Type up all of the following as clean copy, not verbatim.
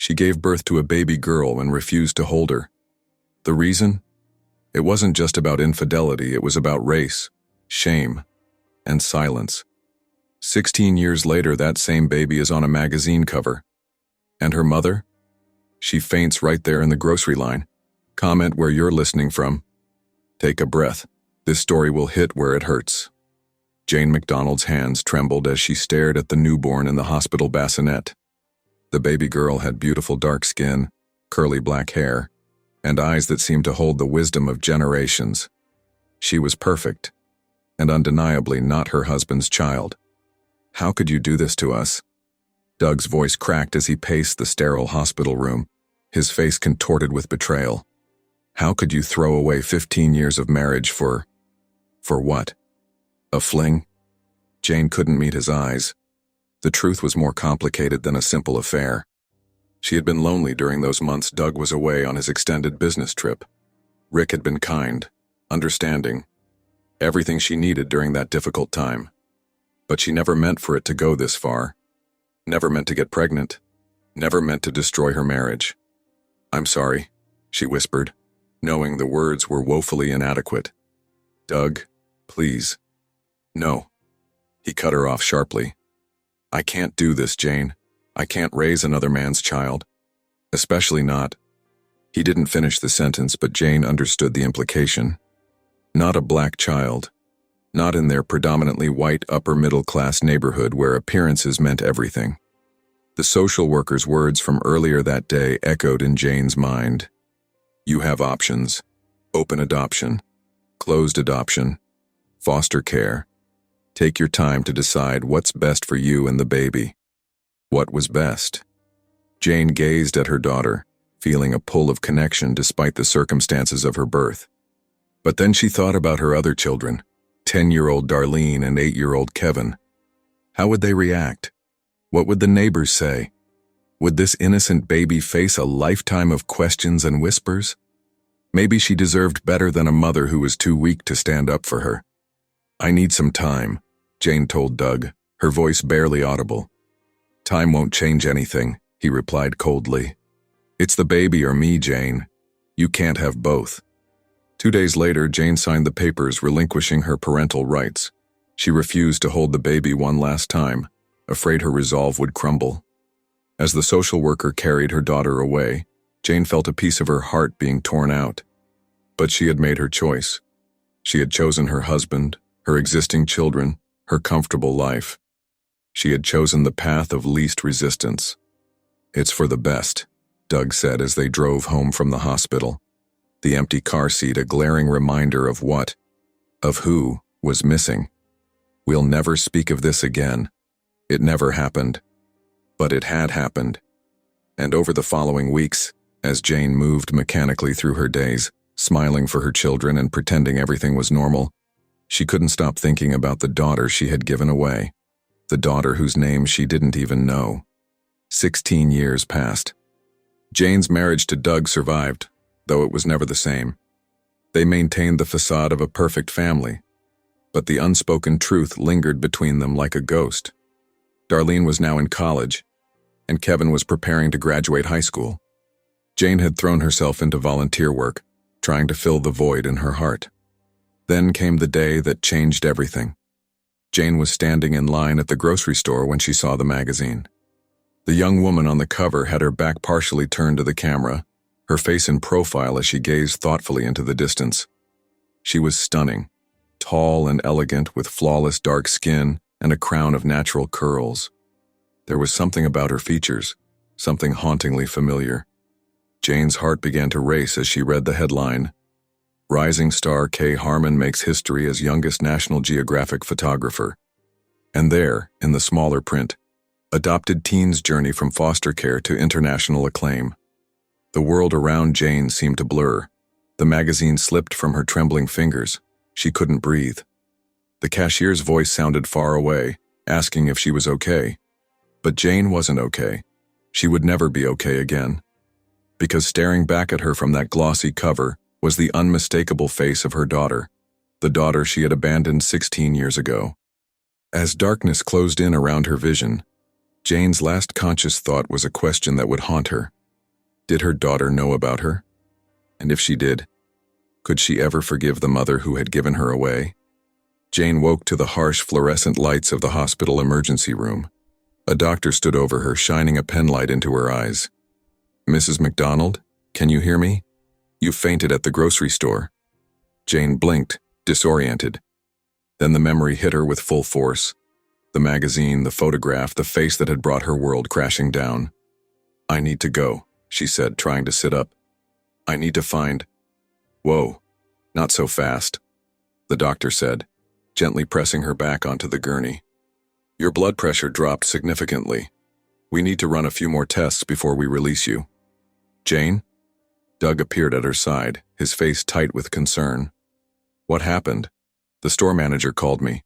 She gave birth to a baby girl and refused to hold her. The reason? It wasn't just about infidelity, it was about race, shame, and silence. 16 years later, that same baby is on a magazine cover. And her mother? She faints right there in the grocery line. Comment where you're listening from. Take a breath. This story will hit where it hurts. Jane McDonald's hands trembled as she stared at the newborn in the hospital bassinet. The baby girl had beautiful dark skin, curly black hair, and eyes that seemed to hold the wisdom of generations. She was perfect, and undeniably not her husband's child. How could you do this to us? Doug's voice cracked as he paced the sterile hospital room, his face contorted with betrayal. How could you throw away 15 years of marriage for what? A fling? Jane couldn't meet his eyes. The truth was more complicated than a simple affair. She had been lonely during those months Doug was away on his extended business trip. Rick had been kind, understanding, everything she needed during that difficult time. But she never meant for it to go this far. Never meant to get pregnant. Never meant to destroy her marriage. "I'm sorry," she whispered, knowing the words were woefully inadequate. "Doug, please." "No." He cut her off sharply. "I can't do this, Jane. I can't raise another man's child. Especially not." He didn't finish the sentence, but Jane understood the implication. Not a black child. Not in their predominantly white upper-middle-class neighborhood where appearances meant everything. The social worker's words from earlier that day echoed in Jane's mind. You have options. Open adoption. Closed adoption. Foster care. Take your time to decide what's best for you and the baby. What was best? Jane gazed at her daughter, feeling a pull of connection despite the circumstances of her birth. But then she thought about her other children, 10-year-old Darlene and 8-year-old Kevin. How would they react? What would the neighbors say? Would this innocent baby face a lifetime of questions and whispers? Maybe she deserved better than a mother who was too weak to stand up for her. "I need some time," Jane told Doug, her voice barely audible. "Time won't change anything," he replied coldly. "It's the baby or me, Jane. You can't have both." 2 days later, Jane signed the papers relinquishing her parental rights. She refused to hold the baby one last time, afraid her resolve would crumble. As the social worker carried her daughter away, Jane felt a piece of her heart being torn out. But she had made her choice. She had chosen her husband, her existing children, her comfortable life. She had chosen the path of least resistance. "It's for the best," Doug said as they drove home from the hospital. The empty car seat a glaring reminder of who was missing. "We'll never speak of this again. It never happened." But it had happened. And over the following weeks, as Jane moved mechanically through her days, smiling for her children and pretending everything was normal, she couldn't stop thinking about the daughter she had given away. The daughter whose name she didn't even know. 16 years passed. Jane's marriage to Doug survived, though it was never the same. They maintained the facade of a perfect family, but the unspoken truth lingered between them like a ghost. Darlene was now in college, and Kevin was preparing to graduate high school. Jane had thrown herself into volunteer work, trying to fill the void in her heart. Then came the day that changed everything. Jane was standing in line at the grocery store when she saw the magazine. The young woman on the cover had her back partially turned to the camera, her face in profile as she gazed thoughtfully into the distance. She was stunning, tall and elegant with flawless dark skin and a crown of natural curls. There was something about her features, something hauntingly familiar. Jane's heart began to race as she read the headline, "Rising star Kay Harmon makes history as youngest National Geographic photographer." And there, in the smaller print, adopted teen's journey from foster care to international acclaim. The world around Jane seemed to blur. The magazine slipped from her trembling fingers. She couldn't breathe. The cashier's voice sounded far away, asking if she was okay. But Jane wasn't okay. She would never be okay again. Because staring back at her from that glossy cover was the unmistakable face of her daughter, the daughter she had abandoned 16 years ago. As darkness closed in around her vision, Jane's last conscious thought was a question that would haunt her. Did her daughter know about her? And if she did, could she ever forgive the mother who had given her away? Jane woke to the harsh fluorescent lights of the hospital emergency room. A doctor stood over her, shining a penlight into her eyes. "Mrs. McDonald, can you hear me? You fainted at the grocery store." Jane blinked, disoriented. Then the memory hit her with full force. The magazine, the photograph, the face that had brought her world crashing down. "I need to go," she said, trying to sit up. "I need to find—" "Whoa, not so fast," the doctor said, gently pressing her back onto the gurney. "Your blood pressure dropped significantly. We need to run a few more tests before we release you." "Jane?" Doug appeared at her side, his face tight with concern. "What happened?" "The store manager called me."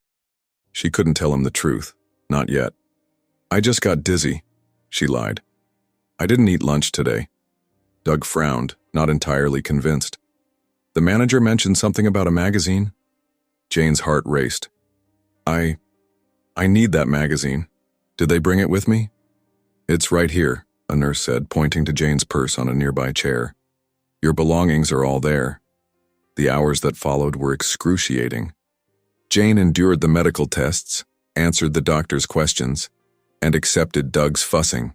She couldn't tell him the truth. Not yet. "I just got dizzy," she lied. "I didn't eat lunch today." Doug frowned, not entirely convinced. "The manager mentioned something about a magazine?" Jane's heart raced. I need that magazine. Did they bring it with me?" "It's right here," a nurse said, pointing to Jane's purse on a nearby chair. "Your belongings are all there." The hours that followed were excruciating. Jane endured the medical tests, answered the doctor's questions, and accepted Doug's fussing,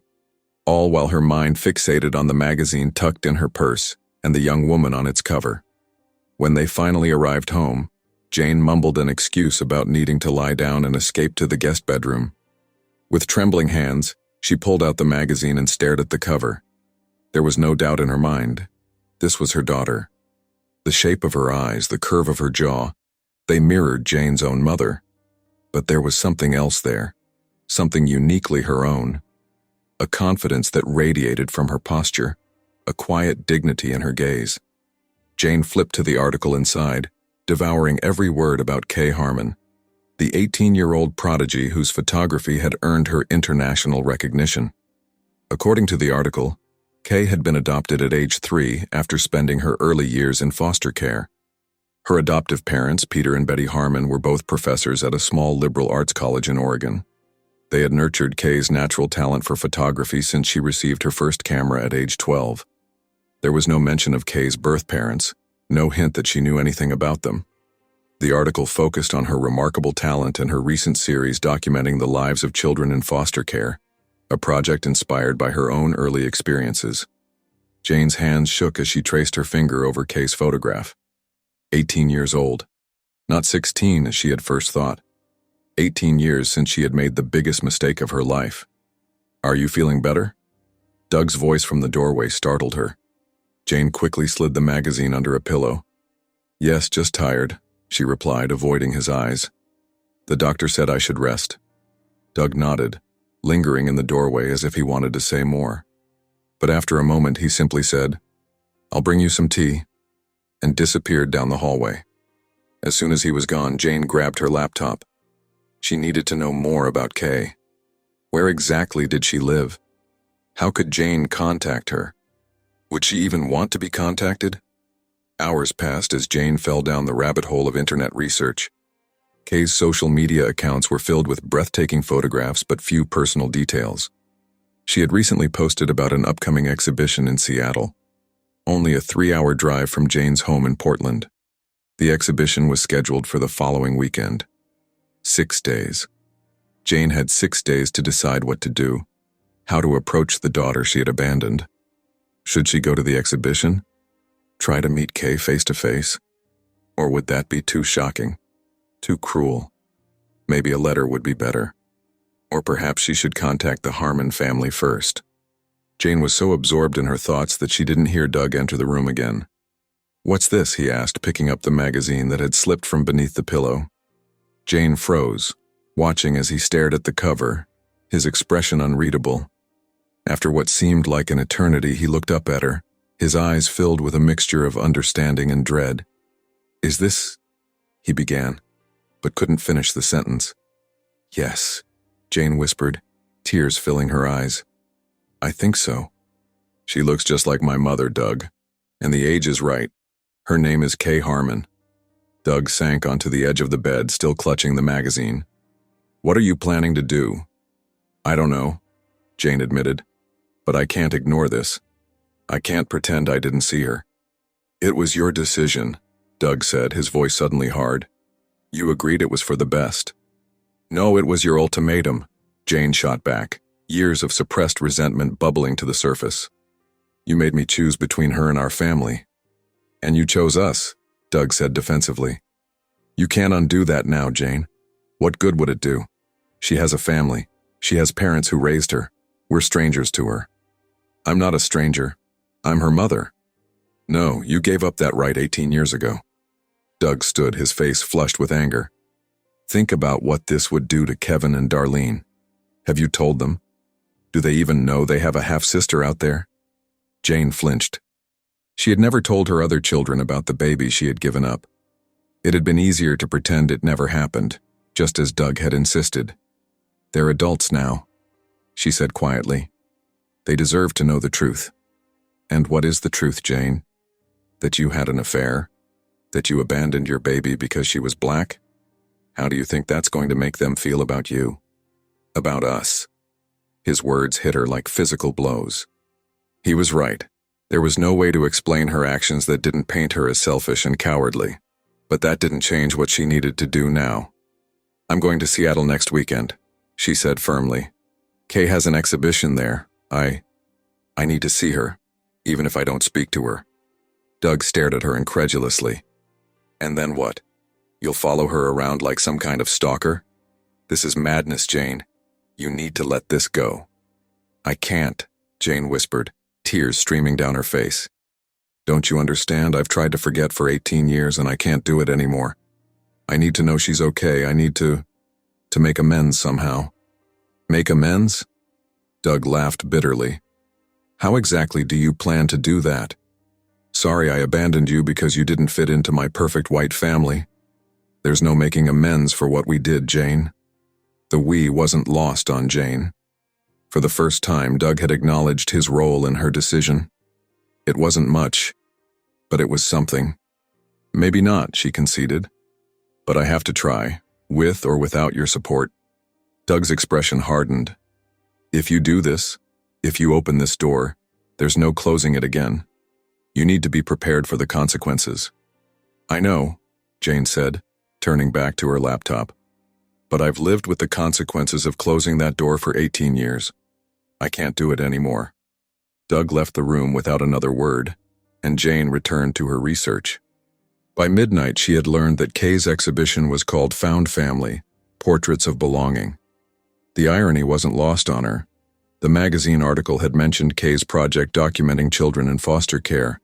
all while her mind fixated on the magazine tucked in her purse and the young woman on its cover. When they finally arrived home, Jane mumbled an excuse about needing to lie down and escape to the guest bedroom. With trembling hands, she pulled out the magazine and stared at the cover. There was no doubt in her mind. This was her daughter. The shape of her eyes, the curve of her jaw, they mirrored Jane's own mother. But there was something else there, something uniquely her own. A confidence that radiated from her posture, a quiet dignity in her gaze. Jane flipped to the article inside, devouring every word about Kay Harmon, the 18-year-old prodigy whose photography had earned her international recognition. According to the article, Kay had been adopted at age 3 after spending her early years in foster care. Her adoptive parents, Peter and Betty Harmon, were both professors at a small liberal arts college in Oregon. They had nurtured Kay's natural talent for photography since she received her first camera at age 12. There was no mention of Kay's birth parents, no hint that she knew anything about them. The article focused on her remarkable talent and her recent series documenting the lives of children in foster care, a project inspired by her own early experiences. Jane's hands shook as she traced her finger over Kay's photograph. 18 years old. Not 16 as she had first thought. 18 years since she had made the biggest mistake of her life. "Are you feeling better?" Doug's voice from the doorway startled her. Jane quickly slid the magazine under a pillow. "Yes, just tired," she replied, avoiding his eyes. "The doctor said I should rest." Doug nodded, lingering in the doorway as if he wanted to say more. But after a moment he simply said, "I'll bring you some tea," and disappeared down the hallway. As soon as he was gone, Jane grabbed her laptop. She needed to know more about Kay. Where exactly did she live? How could Jane contact her? Would she even want to be contacted? Hours passed as Jane fell down the rabbit hole of internet research. Kay's social media accounts were filled with breathtaking photographs but few personal details. She had recently posted about an upcoming exhibition in Seattle, only a 3-hour drive from Jane's home in Portland. The exhibition was scheduled for the following weekend. 6 days. Jane had 6 days to decide what to do, how to approach the daughter she had abandoned. Should she go to the exhibition? Try to meet Kay face to face? Or would that be too shocking? Too cruel? Maybe a letter would be better. Or perhaps she should contact the Harmon family first. Jane was so absorbed in her thoughts that she didn't hear Doug enter the room again. "What's this?" he asked, picking up the magazine that had slipped from beneath the pillow. Jane froze, watching as he stared at the cover, his expression unreadable. After what seemed like an eternity, he looked up at her, his eyes filled with a mixture of understanding and dread. "Is this—" he began, but couldn't finish the sentence. "Yes," Jane whispered, tears filling her eyes. "I think so. She looks just like my mother, Doug. And the age is right. Her name is Kay Harmon." Doug sank onto the edge of the bed, still clutching the magazine. "What are you planning to do?" "I don't know. Jane admitted. But I can't ignore this. I can't pretend I didn't see her. It was your decision, Doug said, his voice suddenly hard. You agreed it was for the best. No, it was your ultimatum, Jane shot back, years of suppressed resentment bubbling to the surface. You made me choose between her and our family. And you chose us, Doug said defensively. You can't undo that now, Jane. What good would it do? She has a family. She has parents who raised her. We're strangers to her. I'm not a stranger. I'm her mother. No, you gave up that right 18 years ago. Doug stood, his face flushed with anger. Think about what this would do to Kevin and Darlene. Have you told them? Do they even know they have a half-sister out there? Jane flinched. She had never told her other children about the baby she had given up. It had been easier to pretend it never happened, just as Doug had insisted. They're adults now, she said quietly. They deserve to know the truth. And what is the truth, Jane? That you had an affair? That you abandoned your baby because she was black? How do you think that's going to make them feel about you? About us? His words hit her like physical blows. He was right. There was no way to explain her actions that didn't paint her as selfish and cowardly. But that didn't change what she needed to do now. I'm going to Seattle next weekend, she said firmly. Kay has an exhibition there. I need to see her, even if I don't speak to her. Doug stared at her incredulously. And then what? You'll follow her around like some kind of stalker? This is madness, Jane. You need to let this go. I can't, Jane whispered, tears streaming down her face. Don't you understand? I've tried to forget for 18 years and I can't do it anymore. I need to know she's okay. I need to make amends somehow. Make amends? Doug laughed bitterly. How exactly do you plan to do that? Sorry I abandoned you because you didn't fit into my perfect white family. There's no making amends for what we did, Jane. The we wasn't lost on Jane. For the first time, Doug had acknowledged his role in her decision. It wasn't much, but it was something. Maybe not, she conceded. But I have to try, with or without your support. Doug's expression hardened. If you do this, if you open this door, there's no closing it again. You need to be prepared for the consequences. I know, Jane said, turning back to her laptop. But I've lived with the consequences of closing that door for 18 years. I can't do it anymore. Doug left the room without another word, and Jane returned to her research. By midnight, she had learned that Kay's exhibition was called Found Family, Portraits of Belonging. The irony wasn't lost on her. The magazine article had mentioned Kay's project documenting children in foster care,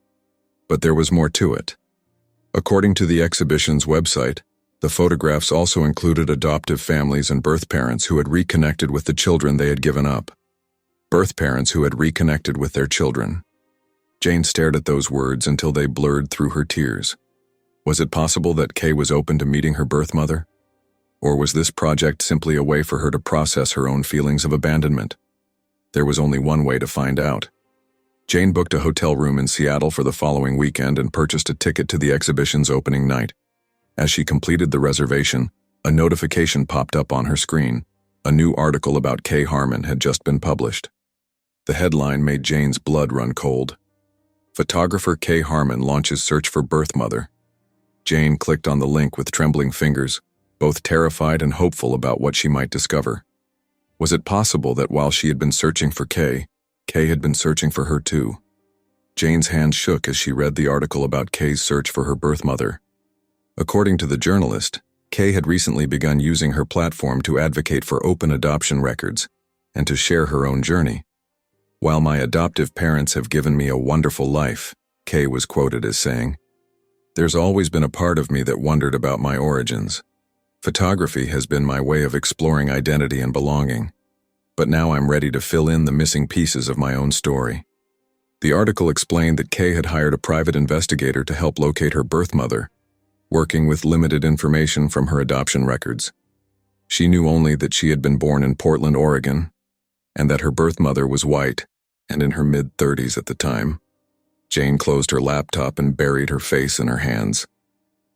but there was more to it. According to the exhibition's website, the photographs also included adoptive families and birth parents who had reconnected with the children they had given up. Birth parents who had reconnected with their children. Jane stared at those words until they blurred through her tears. Was it possible that Kay was open to meeting her birth mother? Or was this project simply a way for her to process her own feelings of abandonment? There was only one way to find out. Jane booked a hotel room in Seattle for the following weekend and purchased a ticket to the exhibition's opening night. As she completed the reservation, a notification popped up on her screen. A new article about Kay Harmon had just been published. The headline made Jane's blood run cold. Photographer Kay Harmon launches search for birth mother. Jane clicked on the link with trembling fingers, both terrified and hopeful about what she might discover. Was it possible that while she had been searching for Kay, Kay had been searching for her too? Jane's hand shook as she read the article about Kay's search for her birth mother. According to the journalist, Kay had recently begun using her platform to advocate for open adoption records and to share her own journey. While my adoptive parents have given me a wonderful life, Kay was quoted as saying, there's always been a part of me that wondered about my origins. Photography has been my way of exploring identity and belonging, but now I'm ready to fill in the missing pieces of my own story. The article explained that Kay had hired a private investigator to help locate her birth mother, working with limited information from her adoption records. She knew only that she had been born in Portland, Oregon, and that her birth mother was white and in her mid-30s at the time. Jane closed her laptop and buried her face in her hands.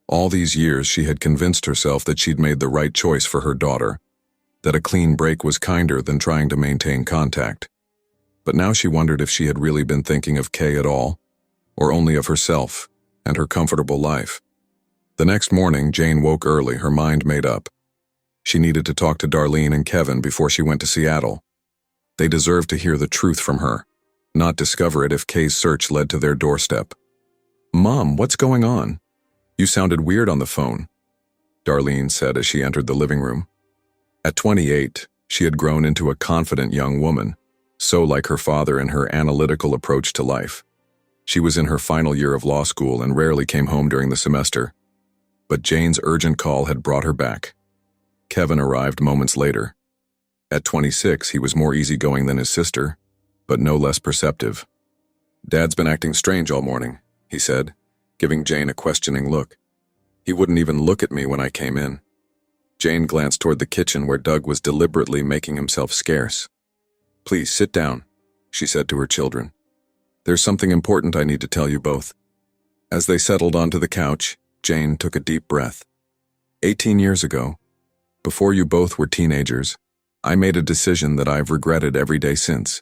All these years she had convinced herself that she'd made the right choice for her daughter, that a clean break was kinder than trying to maintain contact. But now she wondered if she had really been thinking of Kay at all, or only of herself and her comfortable life. The next morning, Jane woke early, her mind made up. She needed to talk to Darlene and Kevin before she went to Seattle. They deserved to hear the truth from her, not discover it if Kay's search led to their doorstep. "Mom, what's going on? You sounded weird on the phone," Darlene said as she entered the living room. At 28, she had grown into a confident young woman, so like her father in her analytical approach to life. She was in her final year of law school and rarely came home during the semester. But Jane's urgent call had brought her back. Kevin arrived moments later. At 26, he was more easygoing than his sister, but no less perceptive. "Dad's been acting strange all morning," he said, giving Jane a questioning look. "He wouldn't even look at me when I came in." Jane glanced toward the kitchen where Doug was deliberately making himself scarce. "Please sit down," she said to her children. "There's something important I need to tell you both." As they settled onto the couch, Jane took a deep breath. 18 years ago, before you both were teenagers, I made a decision that I've regretted every day since.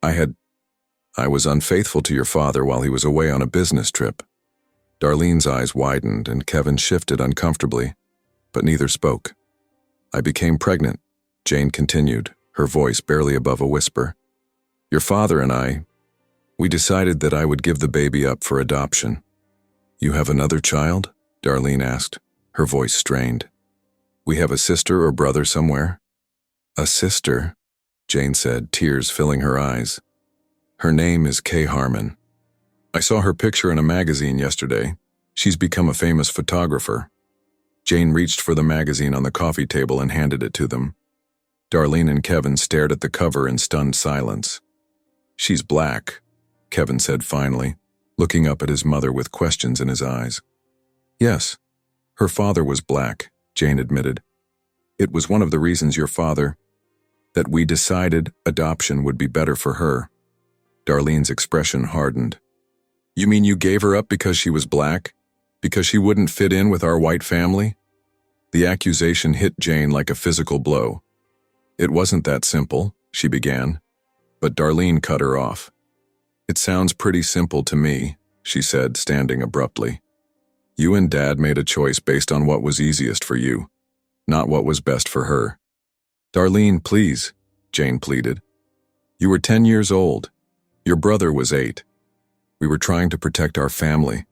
I was unfaithful to your father while he was away on a business trip. Darlene's eyes widened and Kevin shifted uncomfortably, but neither spoke. "I became pregnant," Jane continued, her voice barely above a whisper. "Your father and we decided that I would give the baby up for adoption." "You have another child?" Darlene asked, her voice strained. "We have a sister or brother somewhere?" "A sister," Jane said, tears filling her eyes. "Her name is Kay Harmon. I saw her picture in a magazine yesterday. She's become a famous photographer." Jane reached for the magazine on the coffee table and handed it to them. Darlene and Kevin stared at the cover in stunned silence. "She's black," Kevin said finally, looking up at his mother with questions in his eyes. "Yes, her father was black," Jane admitted. "It was one of the reasons that we decided adoption would be better for her." Darlene's expression hardened. "You mean you gave her up because she was black? Because she wouldn't fit in with our white family?" The accusation hit Jane like a physical blow. "It wasn't that simple," she began, but Darlene cut her off. "It sounds pretty simple to me," she said, standing abruptly. "You and Dad made a choice based on what was easiest for you, not what was best for her." "Darlene, please," Jane pleaded. "You were 10 years old. Your brother was 8. We were trying to protect our family."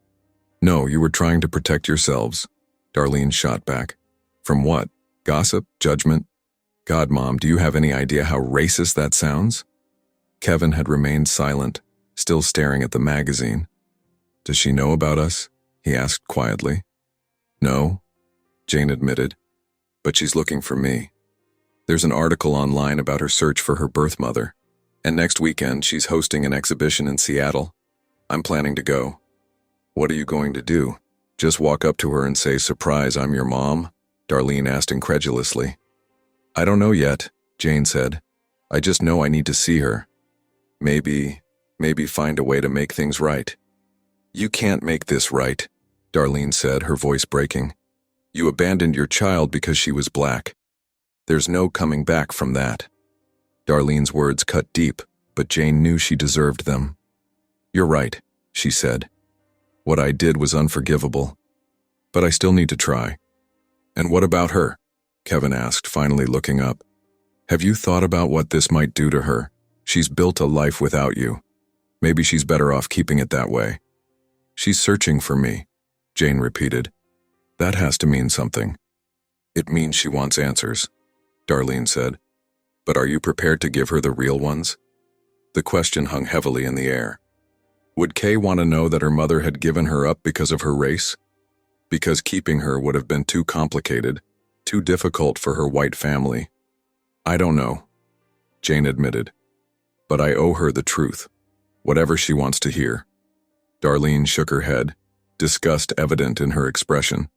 "No, you were trying to protect yourselves," Darlene shot back. "From what? Gossip? Judgment? God, Mom, do you have any idea how racist that sounds?" Kevin had remained silent, still staring at the magazine. "Does she know about us?" he asked quietly. "No," Jane admitted, "but she's looking for me. There's an article online about her search for her birth mother, and next weekend she's hosting an exhibition in Seattle. I'm planning to go." "What are you going to do? Just walk up to her and say, 'Surprise, I'm your mom'?" Darlene asked incredulously. "I don't know yet," Jane said. "I just know I need to see her. Maybe find a way to make things right." "You can't make this right," Darlene said, her voice breaking. "You abandoned your child because she was black. There's no coming back from that." Darlene's words cut deep, but Jane knew she deserved them. "You're right," she said. "What I did was unforgivable, but I still need to try." "And what about her?" Kevin asked, finally looking up. "Have you thought about what this might do to her? She's built a life without you. Maybe she's better off keeping it that way." "She's searching for me," Jane repeated. "That has to mean something." "It means she wants answers," Darlene said. "But are you prepared to give her the real ones?" The question hung heavily in the air. Would Kay want to know that her mother had given her up because of her race? Because keeping her would have been too complicated, too difficult for her white family? "I don't know," Jane admitted. "But I owe her the truth, whatever she wants to hear." Darlene shook her head, disgust evident in her expression.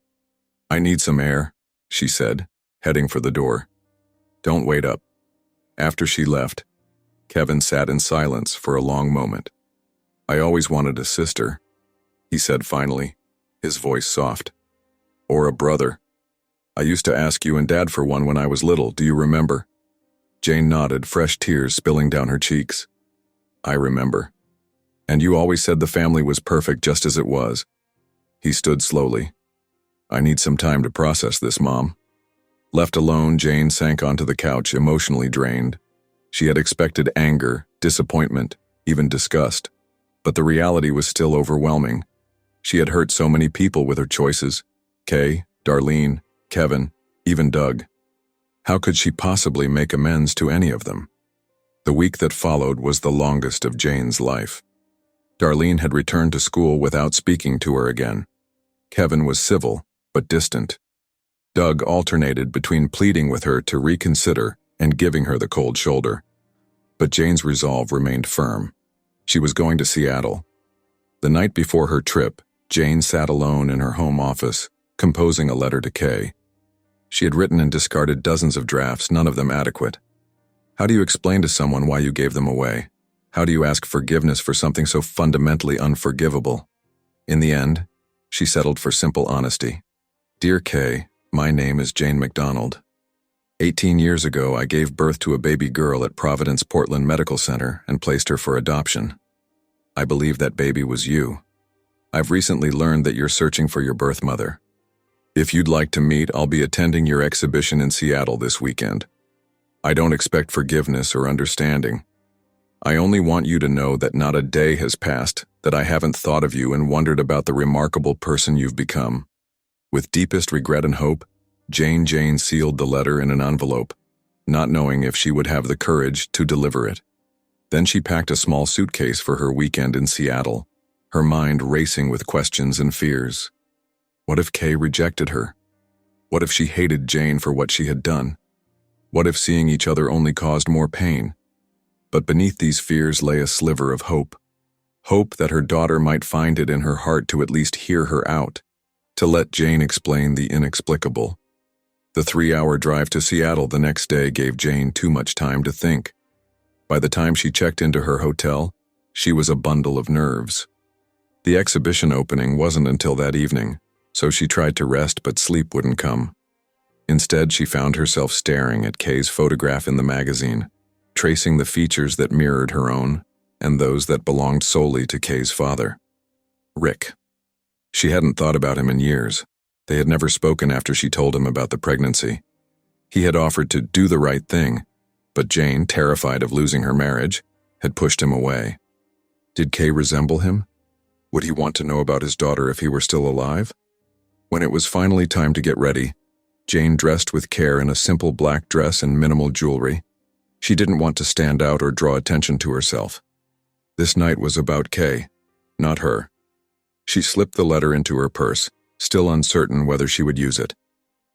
"I need some air," she said, heading for the door. "Don't wait up." After she left, Kevin sat in silence for a long moment. "I always wanted a sister," he said finally, his voice soft. "Or a brother." I used to ask you and Dad for one when I was little, do you remember? Jane nodded, fresh tears spilling down her cheeks. I remember. And you always said the family was perfect just as it was. He stood slowly. I need some time to process this, Mom. Left alone, Jane sank onto the couch, emotionally drained. She had expected anger, disappointment, even disgust. But the reality was still overwhelming. She had hurt so many people with her choices. Kay, Darlene, Kevin, even Doug. How could she possibly make amends to any of them? The week that followed was the longest of Jane's life. Darlene had returned to school without speaking to her again. Kevin was civil, but distant. Doug alternated between pleading with her to reconsider and giving her the cold shoulder. But Jane's resolve remained firm. She was going to Seattle. The night before her trip, Jane sat alone in her home office, composing a letter to Kay. She had written and discarded dozens of drafts, none of them adequate. How do you explain to someone why you gave them away? How do you ask forgiveness for something so fundamentally unforgivable? In the end, she settled for simple honesty. Dear Kay, my name is Jane McDonald. 18 years ago, I gave birth to a baby girl at Providence Portland Medical Center and placed her for adoption. I believe that baby was you. I've recently learned that you're searching for your birth mother. If you'd like to meet, I'll be attending your exhibition in Seattle this weekend. I don't expect forgiveness or understanding. I only want you to know that not a day has passed that I haven't thought of you and wondered about the remarkable person you've become. With deepest regret and hope, Jane sealed the letter in an envelope, not knowing if she would have the courage to deliver it. Then she packed a small suitcase for her weekend in Seattle, her mind racing with questions and fears. What if Kay rejected her? What if she hated Jane for what she had done? What if seeing each other only caused more pain? But beneath these fears lay a sliver of hope. Hope that her daughter might find it in her heart to at least hear her out, to let Jane explain the inexplicable. The 3-hour drive to Seattle the next day gave Jane too much time to think. By the time she checked into her hotel, she was a bundle of nerves. The exhibition opening wasn't until that evening, so she tried to rest but sleep wouldn't come. Instead, she found herself staring at Kay's photograph in the magazine, tracing the features that mirrored her own and those that belonged solely to Kay's father, Rick. She hadn't thought about him in years. They had never spoken after she told him about the pregnancy. He had offered to do the right thing, but Jane, terrified of losing her marriage, had pushed him away. Did Kay resemble him? Would he want to know about his daughter if he were still alive? When it was finally time to get ready, Jane dressed with care in a simple black dress and minimal jewelry. She didn't want to stand out or draw attention to herself. This night was about Kay, not her. She slipped the letter into her purse, still uncertain whether she would use it.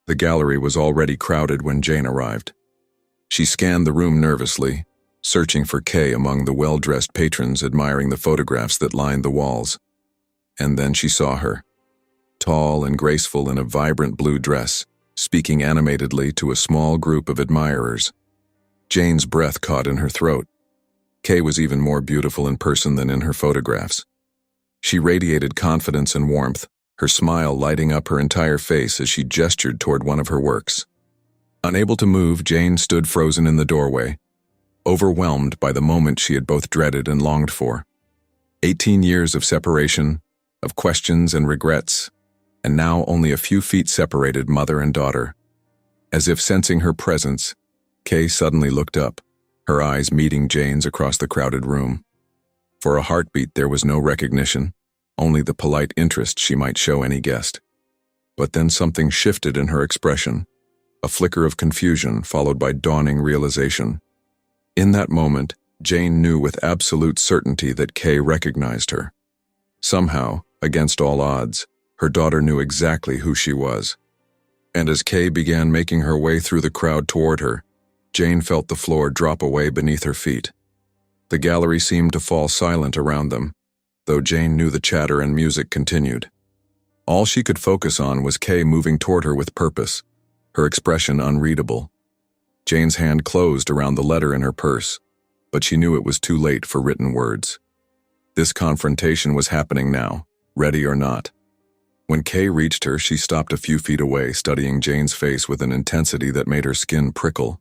The gallery was already crowded when Jane arrived. She scanned the room nervously, searching for Kay among the well-dressed patrons admiring the photographs that lined the walls. And then she saw her. Tall and graceful in a vibrant blue dress, speaking animatedly to a small group of admirers. Jane's breath caught in her throat. Kay was even more beautiful in person than in her photographs. She radiated confidence and warmth, her smile lighting up her entire face as she gestured toward one of her works. Unable to move, Jane stood frozen in the doorway, overwhelmed by the moment she had both dreaded and longed for. 18 years of separation, of questions and regrets, and now only a few feet separated mother and daughter. As if sensing her presence, Kay suddenly looked up, her eyes meeting Jane's across the crowded room. For a heartbeat there was no recognition, only the polite interest she might show any guest. But then something shifted in her expression, a flicker of confusion followed by dawning realization. In that moment, Jane knew with absolute certainty that Kay recognized her. Somehow, against all odds, her daughter knew exactly who she was. And as Kay began making her way through the crowd toward her, Jane felt the floor drop away beneath her feet. The gallery seemed to fall silent around them, though Jane knew the chatter and music continued. All she could focus on was Kay moving toward her with purpose, her expression unreadable. Jane's hand closed around the letter in her purse, but she knew it was too late for written words. This confrontation was happening now, ready or not. When Kay reached her, she stopped a few feet away, studying Jane's face with an intensity that made her skin prickle.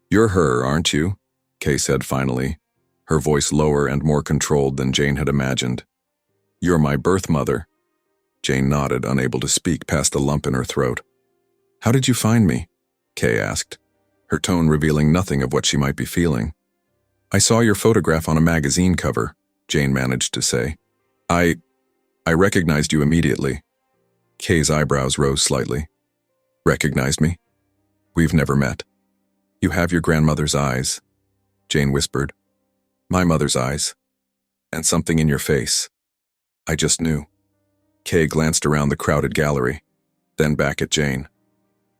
"You're her, aren't you?" Kay said finally, her voice lower and more controlled than Jane had imagined. "You're my birth mother." Jane nodded, unable to speak past the lump in her throat. "How did you find me?" Kay asked, her tone revealing nothing of what she might be feeling. "I saw your photograph on a magazine cover," Jane managed to say. I recognized you immediately." Kay's eyebrows rose slightly. "Recognized me? We've never met." "You have your grandmother's eyes," Jane whispered. "My mother's eyes. And something in your face. I just knew." Kay glanced around the crowded gallery, then back at Jane.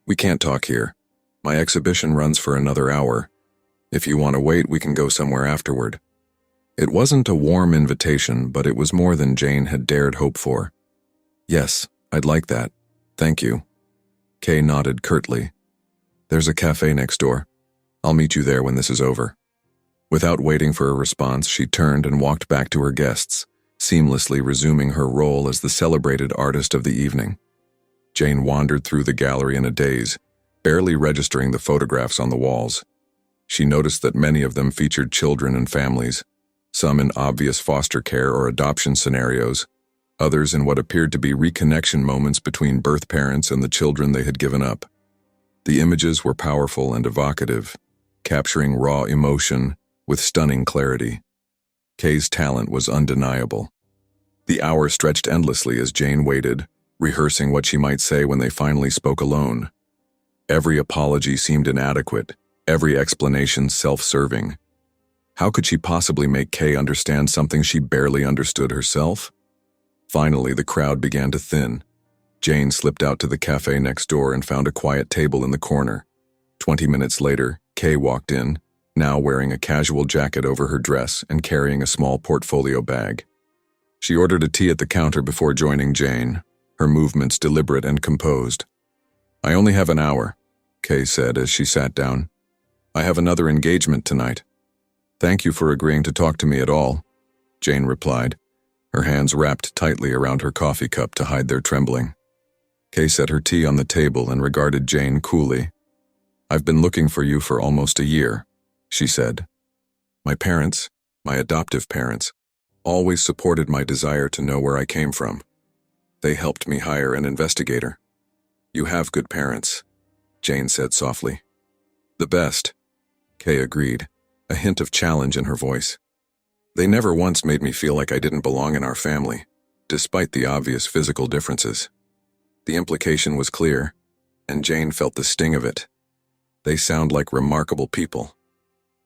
"We can't talk here. My exhibition runs for another hour. If you want to wait, we can go somewhere afterward." It wasn't a warm invitation, but it was more than Jane had dared hope for. "Yes, I'd like that. Thank you." Kay nodded curtly. "There's a cafe next door. I'll meet you there when this is over." Without waiting for a response, she turned and walked back to her guests, seamlessly resuming her role as the celebrated artist of the evening. Jane wandered through the gallery in a daze, barely registering the photographs on the walls. She noticed that many of them featured children and families, some in obvious foster care or adoption scenarios, others in what appeared to be reconnection moments between birth parents and the children they had given up. The images were powerful and evocative, capturing raw emotion with stunning clarity. Kay's talent was undeniable. The hour stretched endlessly as Jane waited, rehearsing what she might say when they finally spoke alone. Every apology seemed inadequate, every explanation self-serving. How could she possibly make Kay understand something she barely understood herself? Finally, the crowd began to thin. Jane slipped out to the cafe next door and found a quiet table in the corner. 20 minutes later, Kay walked in, now wearing a casual jacket over her dress and carrying a small portfolio bag. She ordered a tea at the counter before joining Jane, her movements deliberate and composed. "I only have an hour," Kay said as she sat down. "I have another engagement tonight." "Thank you for agreeing to talk to me at all," Jane replied, her hands wrapped tightly around her coffee cup to hide their trembling. Kay set her tea on the table and regarded Jane coolly. "I've been looking for you for almost a year," she said. "My parents, my adoptive parents, always supported my desire to know where I came from. They helped me hire an investigator." "You have good parents," Jane said softly. "The best," Kay agreed, a hint of challenge in her voice. "They never once made me feel like I didn't belong in our family, despite the obvious physical differences." The implication was clear, and Jane felt the sting of it. They sound like remarkable people.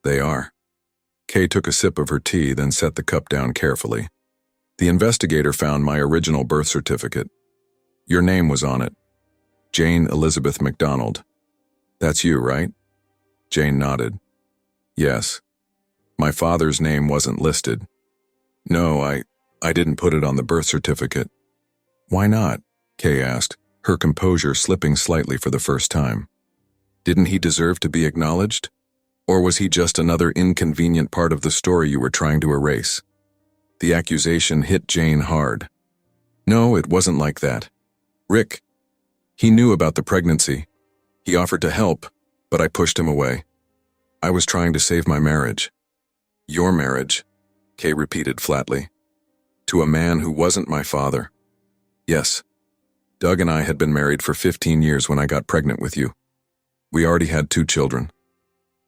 They are. Kay took a sip of her tea, then set the cup down carefully. "The investigator found my original birth certificate. Your name was on it. Jane Elizabeth MacDonald. That's you, right?" Jane nodded. "Yes. My father's name wasn't listed." "No, I didn't put it on the birth certificate." "Why not?" Kay asked, her composure slipping slightly for the first time. "Didn't he deserve to be acknowledged? Or was he just another inconvenient part of the story you were trying to erase?" The accusation hit Jane hard. "No, it wasn't like that. Rick, he knew about the pregnancy. He offered to help, but I pushed him away. I was trying to save my marriage." "Your marriage," Kay repeated flatly. "To a man who wasn't my father." "Yes. Doug and I had been married for 15 years when I got pregnant with you. We already had 2 children.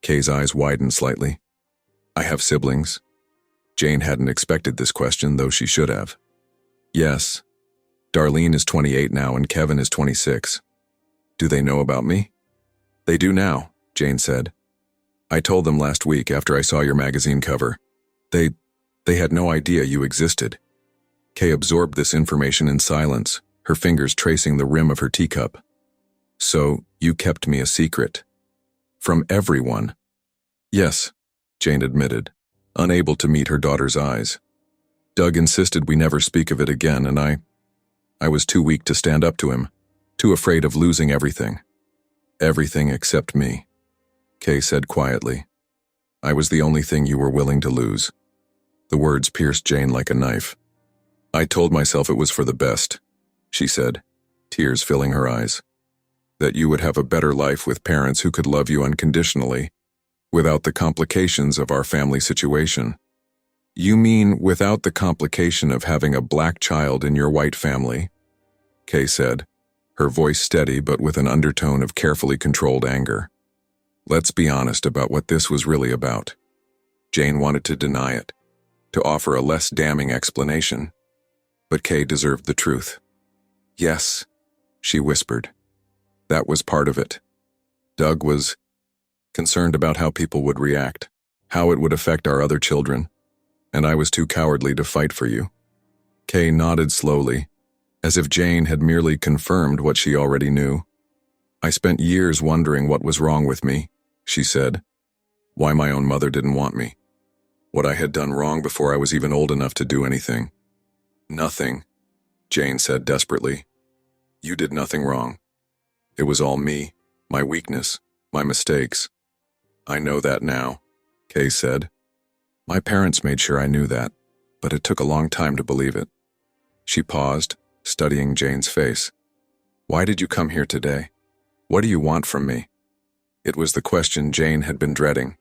Kay's eyes widened slightly. "I have siblings." Jane hadn't expected this question, though she should have. "Yes. Darlene is 28 now and Kevin is 26. Do they know about me?" "They do now," Jane said. "I told them last week after I saw your magazine cover. They had no idea you existed." Kay absorbed this information in silence, her fingers tracing the rim of her teacup. "So, you kept me a secret. From everyone." "Yes," Jane admitted, unable to meet her daughter's eyes. "Doug insisted we never speak of it again, and I was too weak to stand up to him, too afraid of losing everything. Everything except me," Kay said quietly. "I was the only thing you were willing to lose." The words pierced Jane like a knife. "I told myself it was for the best. she said, tears filling her eyes. That you would have a better life with parents who could love you unconditionally, without the complications of our family situation. You mean without the complication of having a black child in your white family? Kay said, her voice steady but with an undertone of carefully controlled anger. Let's be honest about what this was really about. Jane wanted to deny it, to offer a less damning explanation, but Kay deserved the truth. Yes, she whispered. That was part of it. Doug was concerned about how people would react, how it would affect our other children, and I was too cowardly to fight for you. Kay nodded slowly, as if Jane had merely confirmed what she already knew. I spent years wondering what was wrong with me, she said. Why my own mother didn't want me. What I had done wrong before I was even old enough to do anything. Nothing, Jane said desperately. You did nothing wrong. It was all me, my weakness, my mistakes. I know that now, Kay said. My parents made sure I knew that, but it took a long time to believe it. She paused, studying Jane's face. Why did you come here today? What do you want from me? It was the question Jane had been dreading,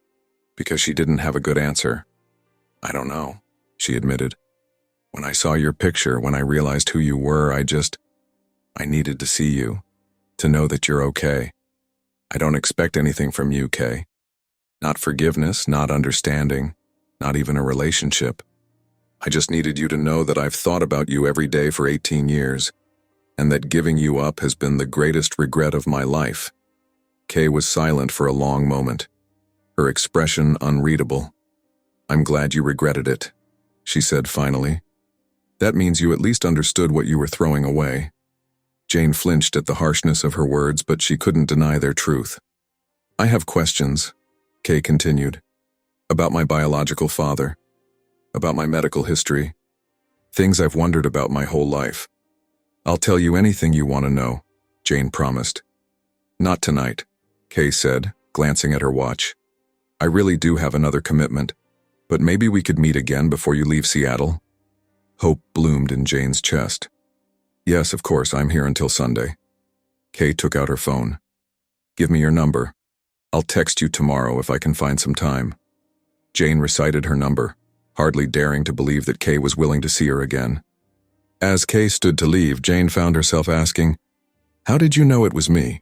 because she didn't have a good answer. I don't know, she admitted. When I saw your picture, when I realized who you were, I needed to see you, to know that you're okay. I don't expect anything from you, Kay. Not forgiveness, not understanding, not even a relationship. I just needed you to know that I've thought about you every day for 18 years, and that giving you up has been the greatest regret of my life. Kay was silent for a long moment, her expression unreadable. I'm glad you regretted it, she said finally. That means you at least understood what you were throwing away. Jane flinched at the harshness of her words, but she couldn't deny their truth. I have questions, Kay continued, about my biological father, about my medical history, things I've wondered about my whole life. I'll tell you anything you want to know, Jane promised. Not tonight, Kay said, glancing at her watch. I really do have another commitment, but maybe we could meet again before you leave Seattle. Hope bloomed in Jane's chest. Yes, of course, I'm here until Sunday. Kay took out her phone. Give me your number. I'll text you tomorrow if I can find some time. Jane recited her number, hardly daring to believe that Kay was willing to see her again. As Kay stood to leave, Jane found herself asking, How did you know it was me,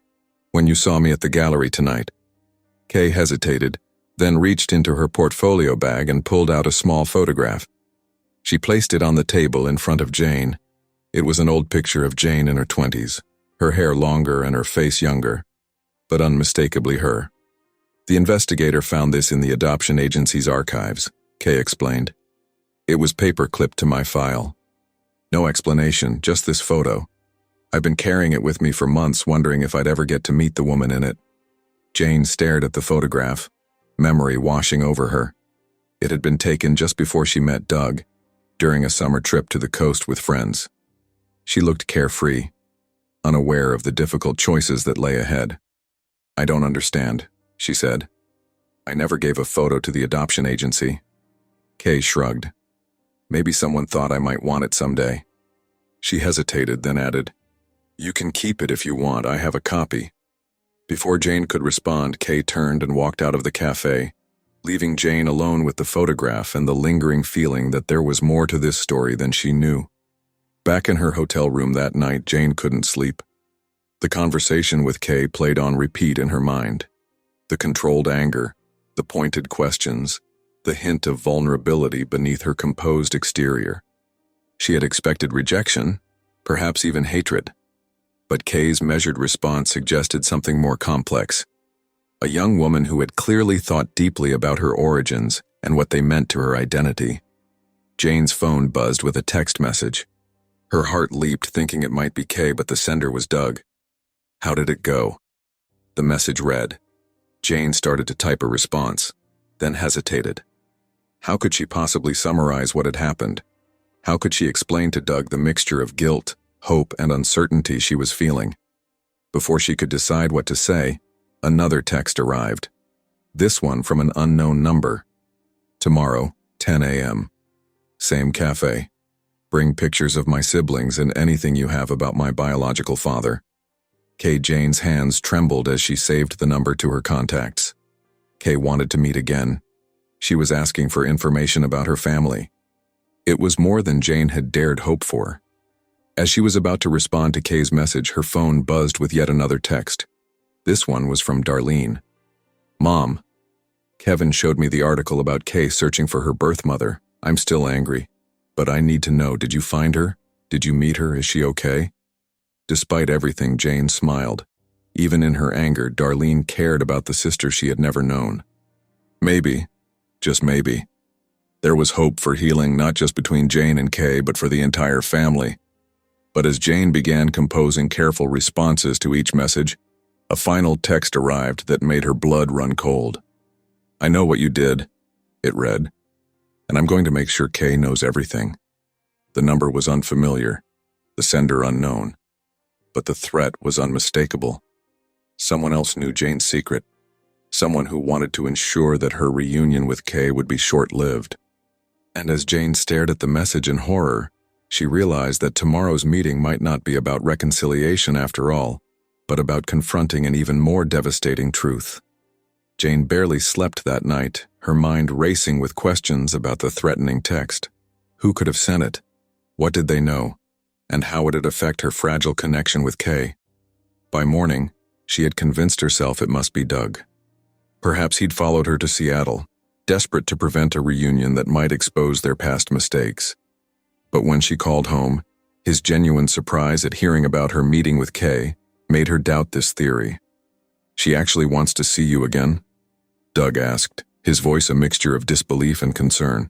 when you saw me at the gallery tonight? Kay hesitated, then reached into her portfolio bag and pulled out a small photograph. She placed it on the table in front of Jane. It was an old picture of Jane in her 20s, her hair longer and her face younger, but unmistakably her. The investigator found this in the adoption agency's archives, Kay explained. It was paper-clipped to my file. No explanation, just this photo. I've been carrying it with me for months, wondering if I'd ever get to meet the woman in it. Jane stared at the photograph, memory washing over her. It had been taken just before she met Doug, during a summer trip to the coast with friends. She looked carefree, unaware of the difficult choices that lay ahead. I don't understand, she said. I never gave a photo to the adoption agency. Kay shrugged. Maybe someone thought I might want it someday. She hesitated, then added, You can keep it if you want, I have a copy. Before Jane could respond, Kay turned and walked out of the cafe, leaving Jane alone with the photograph and the lingering feeling that there was more to this story than she knew. Back in her hotel room that night, Jane couldn't sleep. The conversation with Kay played on repeat in her mind. The controlled anger, the pointed questions, the hint of vulnerability beneath her composed exterior. She had expected rejection, perhaps even hatred. But Kay's measured response suggested something more complex. A young woman who had clearly thought deeply about her origins and what they meant to her identity. Jane's phone buzzed with a text message. Her heart leaped, thinking it might be Kay, but the sender was Doug. How did it go? The message read. Jane started to type a response, then hesitated. How could she possibly summarize what had happened? How could she explain to Doug the mixture of guilt, hope, and uncertainty she was feeling? Before she could decide what to say, another text arrived. This one from an unknown number. Tomorrow, 10 a.m. Same cafe. Bring pictures of my siblings and anything you have about my biological father. Kay Jane's hands trembled as she saved the number to her contacts. Kay wanted to meet again. She was asking for information about her family. It was more than Jane had dared hope for. As she was about to respond to Kay's message, her phone buzzed with yet another text. This one was from Darlene. Mom, Kevin showed me the article about Kay searching for her birth mother. I'm still angry. But I need to know, did you find her? Did you meet her? Is she okay? Despite everything, Jane smiled. Even in her anger, Darlene cared about the sister she had never known. Maybe, just maybe, there was hope for healing not just between Jane and Kay, but for the entire family. But as Jane began composing careful responses to each message, a final text arrived that made her blood run cold. I know what you did, it read, and I'm going to make sure Kay knows everything. The number was unfamiliar, the sender unknown, but the threat was unmistakable. Someone else knew Jane's secret, someone who wanted to ensure that her reunion with Kay would be short-lived. And as Jane stared at the message in horror, she realized that tomorrow's meeting might not be about reconciliation after all, but about confronting an even more devastating truth. Jane barely slept that night, her mind racing with questions about the threatening text. Who could have sent it? What did they know? And how would it affect her fragile connection with Kay? By morning, she had convinced herself it must be Doug. Perhaps he'd followed her to Seattle, desperate to prevent a reunion that might expose their past mistakes. But when she called home, his genuine surprise at hearing about her meeting with Kay made her doubt this theory. She actually wants to see you again? Doug asked, his voice a mixture of disbelief and concern.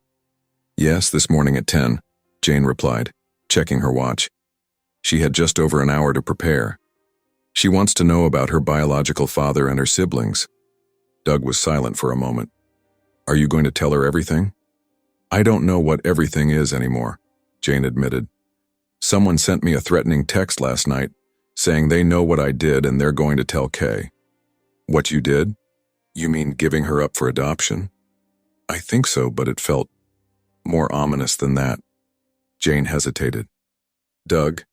Yes, this morning at 10, Jane replied, checking her watch. She had just over an hour to prepare. She wants to know about her biological father and her siblings. Doug was silent for a moment. Are you going to tell her everything? I don't know what everything is anymore, Jane admitted. Someone sent me a threatening text last night, saying they know what I did and they're going to tell Kay. What you did? You mean giving her up for adoption? I think so, but it felt more ominous than that. Jane hesitated. Doug,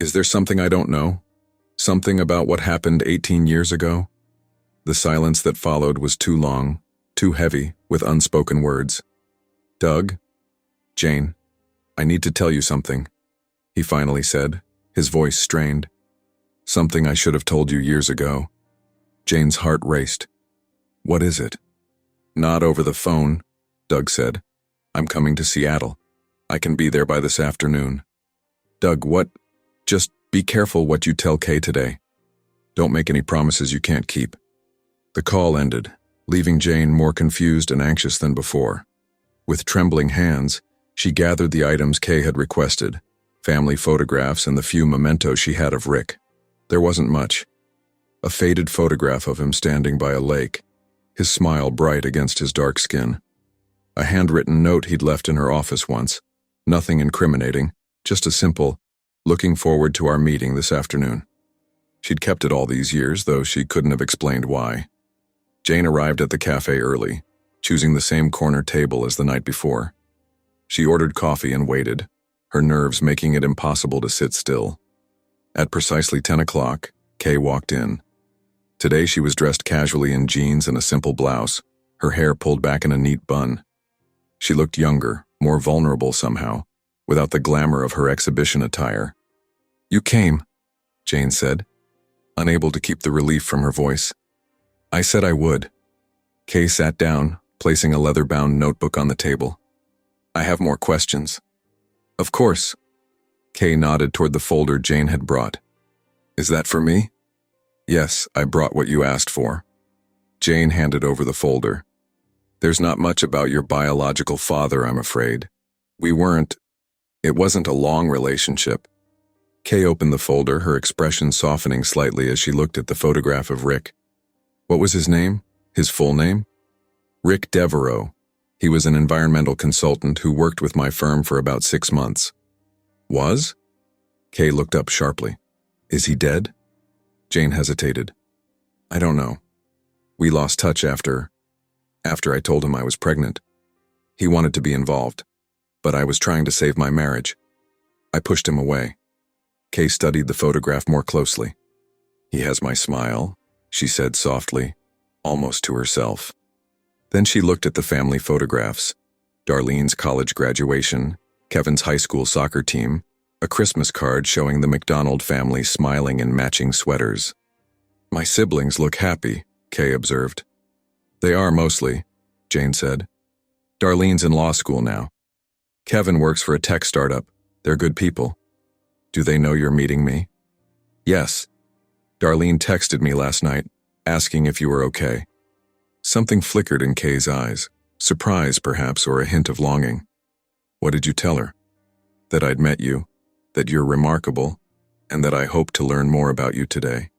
is there something I don't know? Something about what happened 18 years ago? The silence that followed was too long, too heavy, with unspoken words. Doug? Jane, I need to tell you something, he finally said, his voice strained. Something I should have told you years ago. Jane's heart raced. What is it? Not over the phone, Doug said. I'm coming to Seattle. I can be there by this afternoon. Doug, what? Just be careful what you tell Kay today. Don't make any promises you can't keep. The call ended, leaving Jane more confused and anxious than before. With trembling hands, she gathered the items Kay had requested, family photographs and the few mementos she had of Rick. There wasn't much. A faded photograph of him standing by a lake, his smile bright against his dark skin. A handwritten note he'd left in her office once, nothing incriminating, just a simple, looking forward to our meeting this afternoon. She'd kept it all these years, though she couldn't have explained why. Jane arrived at the cafe early, choosing the same corner table as the night before. She ordered coffee and waited, her nerves making it impossible to sit still. At precisely 10 o'clock, Kay walked in. Today she was dressed casually in jeans and a simple blouse, her hair pulled back in a neat bun. She looked younger, more vulnerable somehow, without the glamour of her exhibition attire. You came, Jane said, unable to keep the relief from her voice. I said I would. Kay sat down, placing a leather-bound notebook on the table. I have more questions. Of course. Kay nodded toward the folder Jane had brought. Is that for me? Yes, I brought what you asked for. Jane handed over the folder. There's not much about your biological father, I'm afraid. It wasn't a long relationship. Kay opened the folder, her expression softening slightly as she looked at the photograph of Rick. What was his name? His full name? Rick Devereaux. He was an environmental consultant who worked with my firm for about 6 months. Was? Kay looked up sharply. Is he dead? Jane hesitated. I don't know. We lost touch after I told him I was pregnant. He wanted to be involved, but I was trying to save my marriage. I pushed him away. Kay studied the photograph more closely. He has my smile, she said softly, almost to herself. Then she looked at the family photographs. Darlene's college graduation, Kevin's high school soccer team, a Christmas card showing the McDonald family smiling in matching sweaters. My siblings look happy, Kay observed. They are mostly, Jane said. Darlene's in law school now. Kevin works for a tech startup. They're good people. Do they know you're meeting me? Yes. Darlene texted me last night, asking if you were okay. Something flickered in Kay's eyes, surprise perhaps, or a hint of longing. What did you tell her? That I'd met you, that you're remarkable, and that I hope to learn more about you today.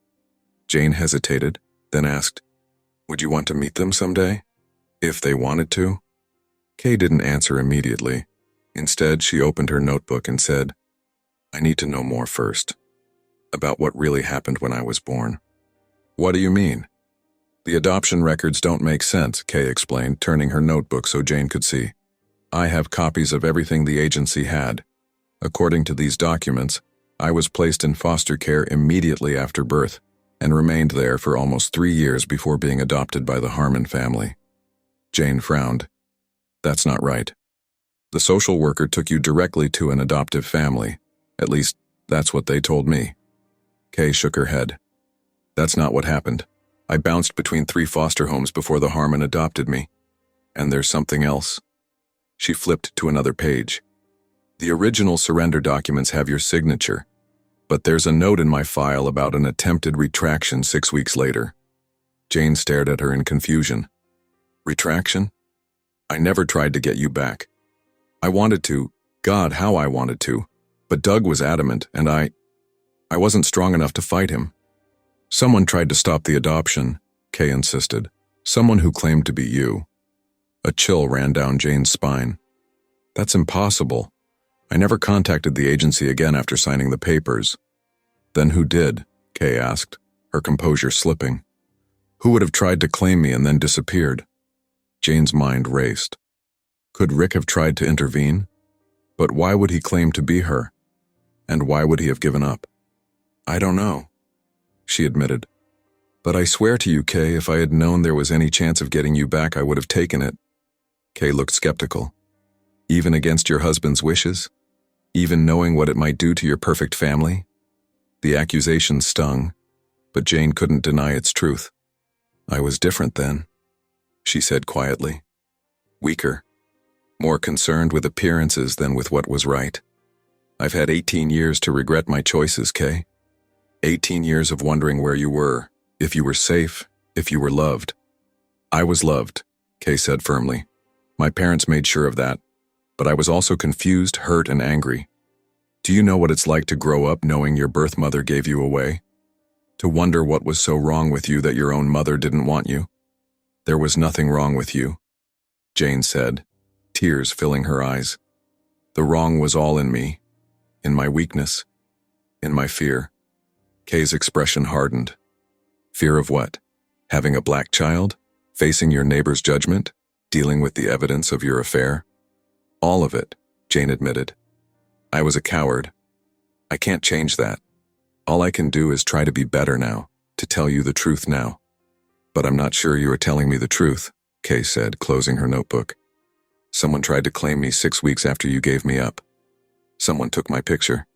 Jane hesitated, then asked, would you want to meet them someday? If they wanted to? Kay didn't answer immediately. Instead, she opened her notebook and said, I need to know more first. About what really happened when I was born. What do you mean? The adoption records don't make sense, Kay explained, turning her notebook so Jane could see. I have copies of everything the agency had. According to these documents, I was placed in foster care immediately after birth and remained there for almost 3 years before being adopted by the Harmon family. Jane frowned. That's not right. The social worker took you directly to an adoptive family. At least, that's what they told me. Kay shook her head. That's not what happened. I bounced between 3 foster homes before the Harmon adopted me. And there's something else. She flipped to another page. The original surrender documents have your signature, but there's a note in my file about an attempted retraction 6 weeks later. Jane stared at her in confusion. Retraction? I never tried to get you back. I wanted to, God, how I wanted to, but Doug was adamant, and I wasn't strong enough to fight him. Someone tried to stop the adoption, Kay insisted. Someone who claimed to be you. A chill ran down Jane's spine. That's impossible. I never contacted the agency again after signing the papers. Then who did? Kay asked, her composure slipping. Who would have tried to claim me and then disappeared? Jane's mind raced. Could Rick have tried to intervene? But why would he claim to be her? And why would he have given up? I don't know, she admitted. But I swear to you, Kay, if I had known there was any chance of getting you back, I would have taken it. Kay looked skeptical. Even against your husband's wishes? Even knowing what it might do to your perfect family? The accusation stung, but Jane couldn't deny its truth. I was different then, she said quietly. Weaker. More concerned with appearances than with what was right. I've had 18 years to regret my choices, Kay. 18 years of wondering where you were, if you were safe, if you were loved. I was loved, Kay said firmly. My parents made sure of that, but I was also confused, hurt, and angry. Do you know what it's like to grow up knowing your birth mother gave you away? To wonder what was so wrong with you that your own mother didn't want you? There was nothing wrong with you, Jane said, tears filling her eyes. The wrong was all in me, in my weakness, in my fear. Kay's expression hardened. Fear of what? Having a black child? Facing your neighbor's judgment? Dealing with the evidence of your affair? All of it, Jane admitted. I was a coward. I can't change that. All I can do is try to be better now, to tell you the truth now. But I'm not sure you are telling me the truth, Kay said, closing her notebook. Someone tried to claim me 6 weeks after you gave me up. Someone took my picture.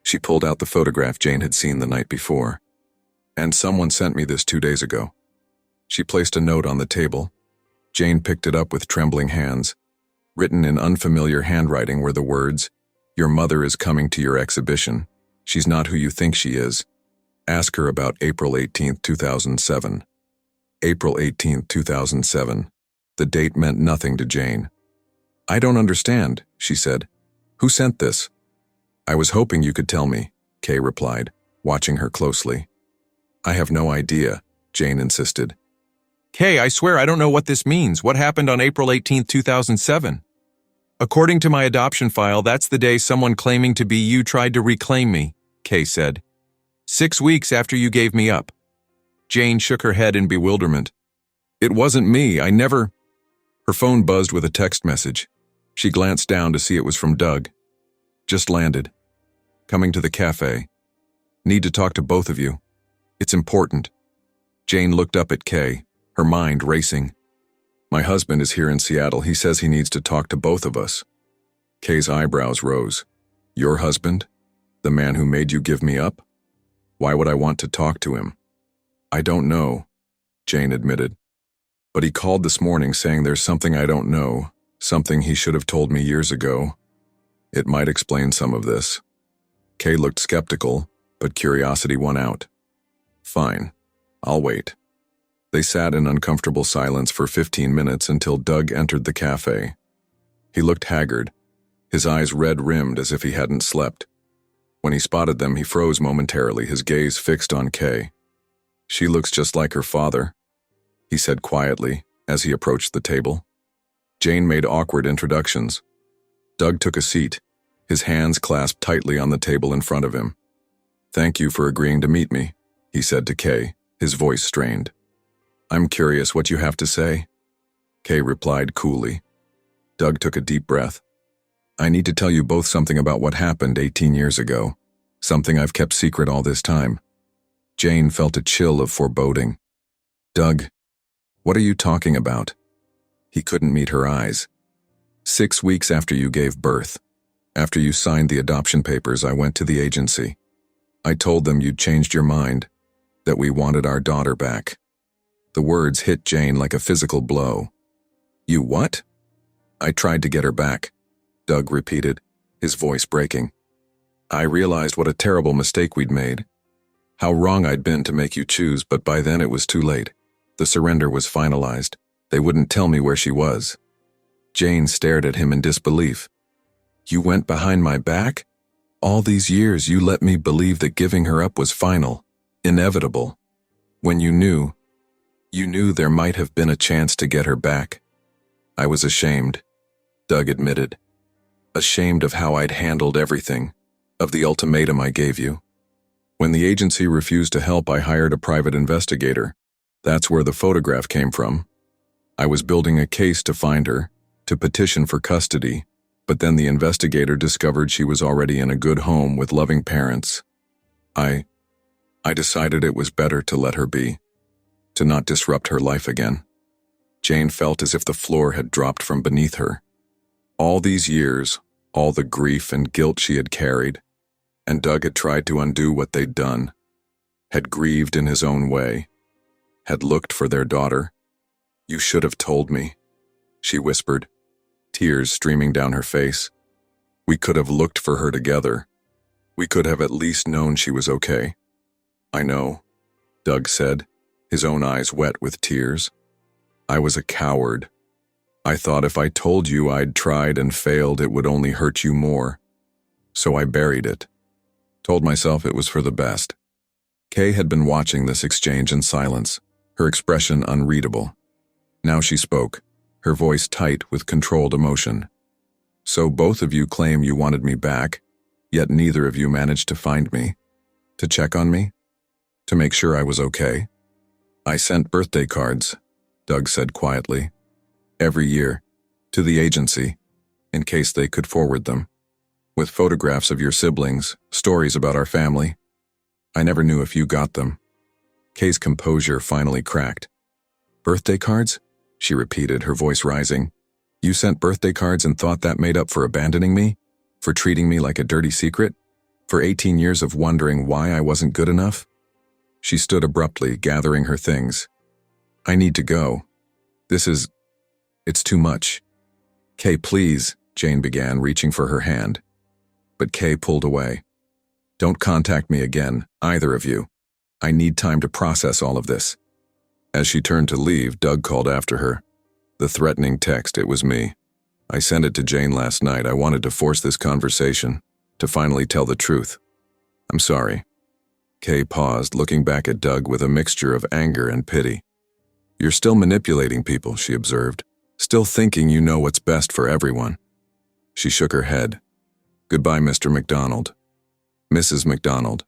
She pulled out the photograph Jane had seen the night before. And someone sent me this 2 days ago. She placed a note on the table. Jane picked it up with trembling hands. Written in unfamiliar handwriting were the words, Your mother is coming to your exhibition. She's not who you think she is. Ask her about April 18, 2007. April 18, 2007. The date meant nothing to Jane. I don't understand, she said. Who sent this? I was hoping you could tell me, Kay replied, watching her closely. I have no idea, Jane insisted. Kay, I swear I don't know what this means. What happened on April 18, 2007? According to my adoption file, that's the day someone claiming to be you tried to reclaim me, Kay said. 6 weeks after you gave me up. Jane shook her head in bewilderment. It wasn't me, I never... Her phone buzzed with a text message. She glanced down to see it was from Doug. Just landed. Coming to the cafe. Need to talk to both of you. It's important. Jane looked up at Kay, her mind racing. My husband is here in Seattle. He says he needs to talk to both of us. Kay's eyebrows rose. Your husband? The man who made you give me up? Why would I want to talk to him? I don't know, Jane admitted. But he called this morning saying there's something I don't know, something he should have told me years ago. It might explain some of this. Kay looked skeptical, but curiosity won out. Fine, I'll wait. They sat in uncomfortable silence for 15 minutes until Doug entered the cafe. He looked haggard, his eyes red-rimmed as if he hadn't slept. When he spotted them, he froze momentarily, his gaze fixed on Kay. She looks just like her father, he said quietly as he approached the table. Jane made awkward introductions. Doug took a seat, his hands clasped tightly on the table in front of him. Thank you for agreeing to meet me, he said to Kay, his voice strained. I'm curious what you have to say, Kay replied coolly. Doug took a deep breath. I need to tell you both something about what happened 18 years ago, something I've kept secret all this time. Jane felt a chill of foreboding. Doug, what are you talking about? He couldn't meet her eyes. 6 weeks after you gave birth, after you signed the adoption papers, I went to the agency. I told them you'd changed your mind, that we wanted our daughter back. The words hit Jane like a physical blow. You what? I tried to get her back, Doug repeated, his voice breaking. I realized what a terrible mistake we'd made. How wrong I'd been to make you choose, but by then it was too late. The surrender was finalized. They wouldn't tell me where she was. Jane stared at him in disbelief. You went behind my back? All these years you let me believe that giving her up was final, inevitable. When you knew there might have been a chance to get her back. I was ashamed, Doug admitted. Ashamed of how I'd handled everything, of the ultimatum I gave you. When the agency refused to help, I hired a private investigator. That's where the photograph came from. I was building a case to find her, to petition for custody, but then the investigator discovered she was already in a good home with loving parents. I decided it was better to let her be, to not disrupt her life again. Jane felt as if the floor had dropped from beneath her. All these years, all the grief and guilt she had carried, and Doug had tried to undo what they'd done, had grieved in his own way, had looked for their daughter. You should have told me, she whispered, tears streaming down her face. We could have looked for her together. We could have at least known she was okay. I know, Doug said, his own eyes wet with tears. I was a coward. I thought if I told you I'd tried and failed, it would only hurt you more. So I buried it. Told myself it was for the best. Kay had been watching this exchange in silence, her expression unreadable. Now she spoke, her voice tight with controlled emotion. So both of you claim you wanted me back, yet neither of you managed to find me, to check on me, to make sure I was okay. I sent birthday cards, Doug said quietly, every year, to the agency, in case they could forward them, with photographs of your siblings, stories about our family. I never knew if you got them. Kay's composure finally cracked. Birthday cards? She repeated, her voice rising. You sent birthday cards and thought that made up for abandoning me? For treating me like a dirty secret? For 18 years of wondering why I wasn't good enough? She stood abruptly, gathering her things. I need to go. It's too much. Kay, please, Jane began, reaching for her hand. But Kay pulled away. Don't contact me again, either of you. I need time to process all of this. As she turned to leave, Doug called after her. The threatening text, it was me. I sent it to Jane last night. I wanted to force this conversation, to finally tell the truth. I'm sorry. Kay paused, looking back at Doug with a mixture of anger and pity. You're still manipulating people, she observed. Still thinking you know what's best for everyone. She shook her head. Goodbye, Mr. McDonald. Mrs. McDonald.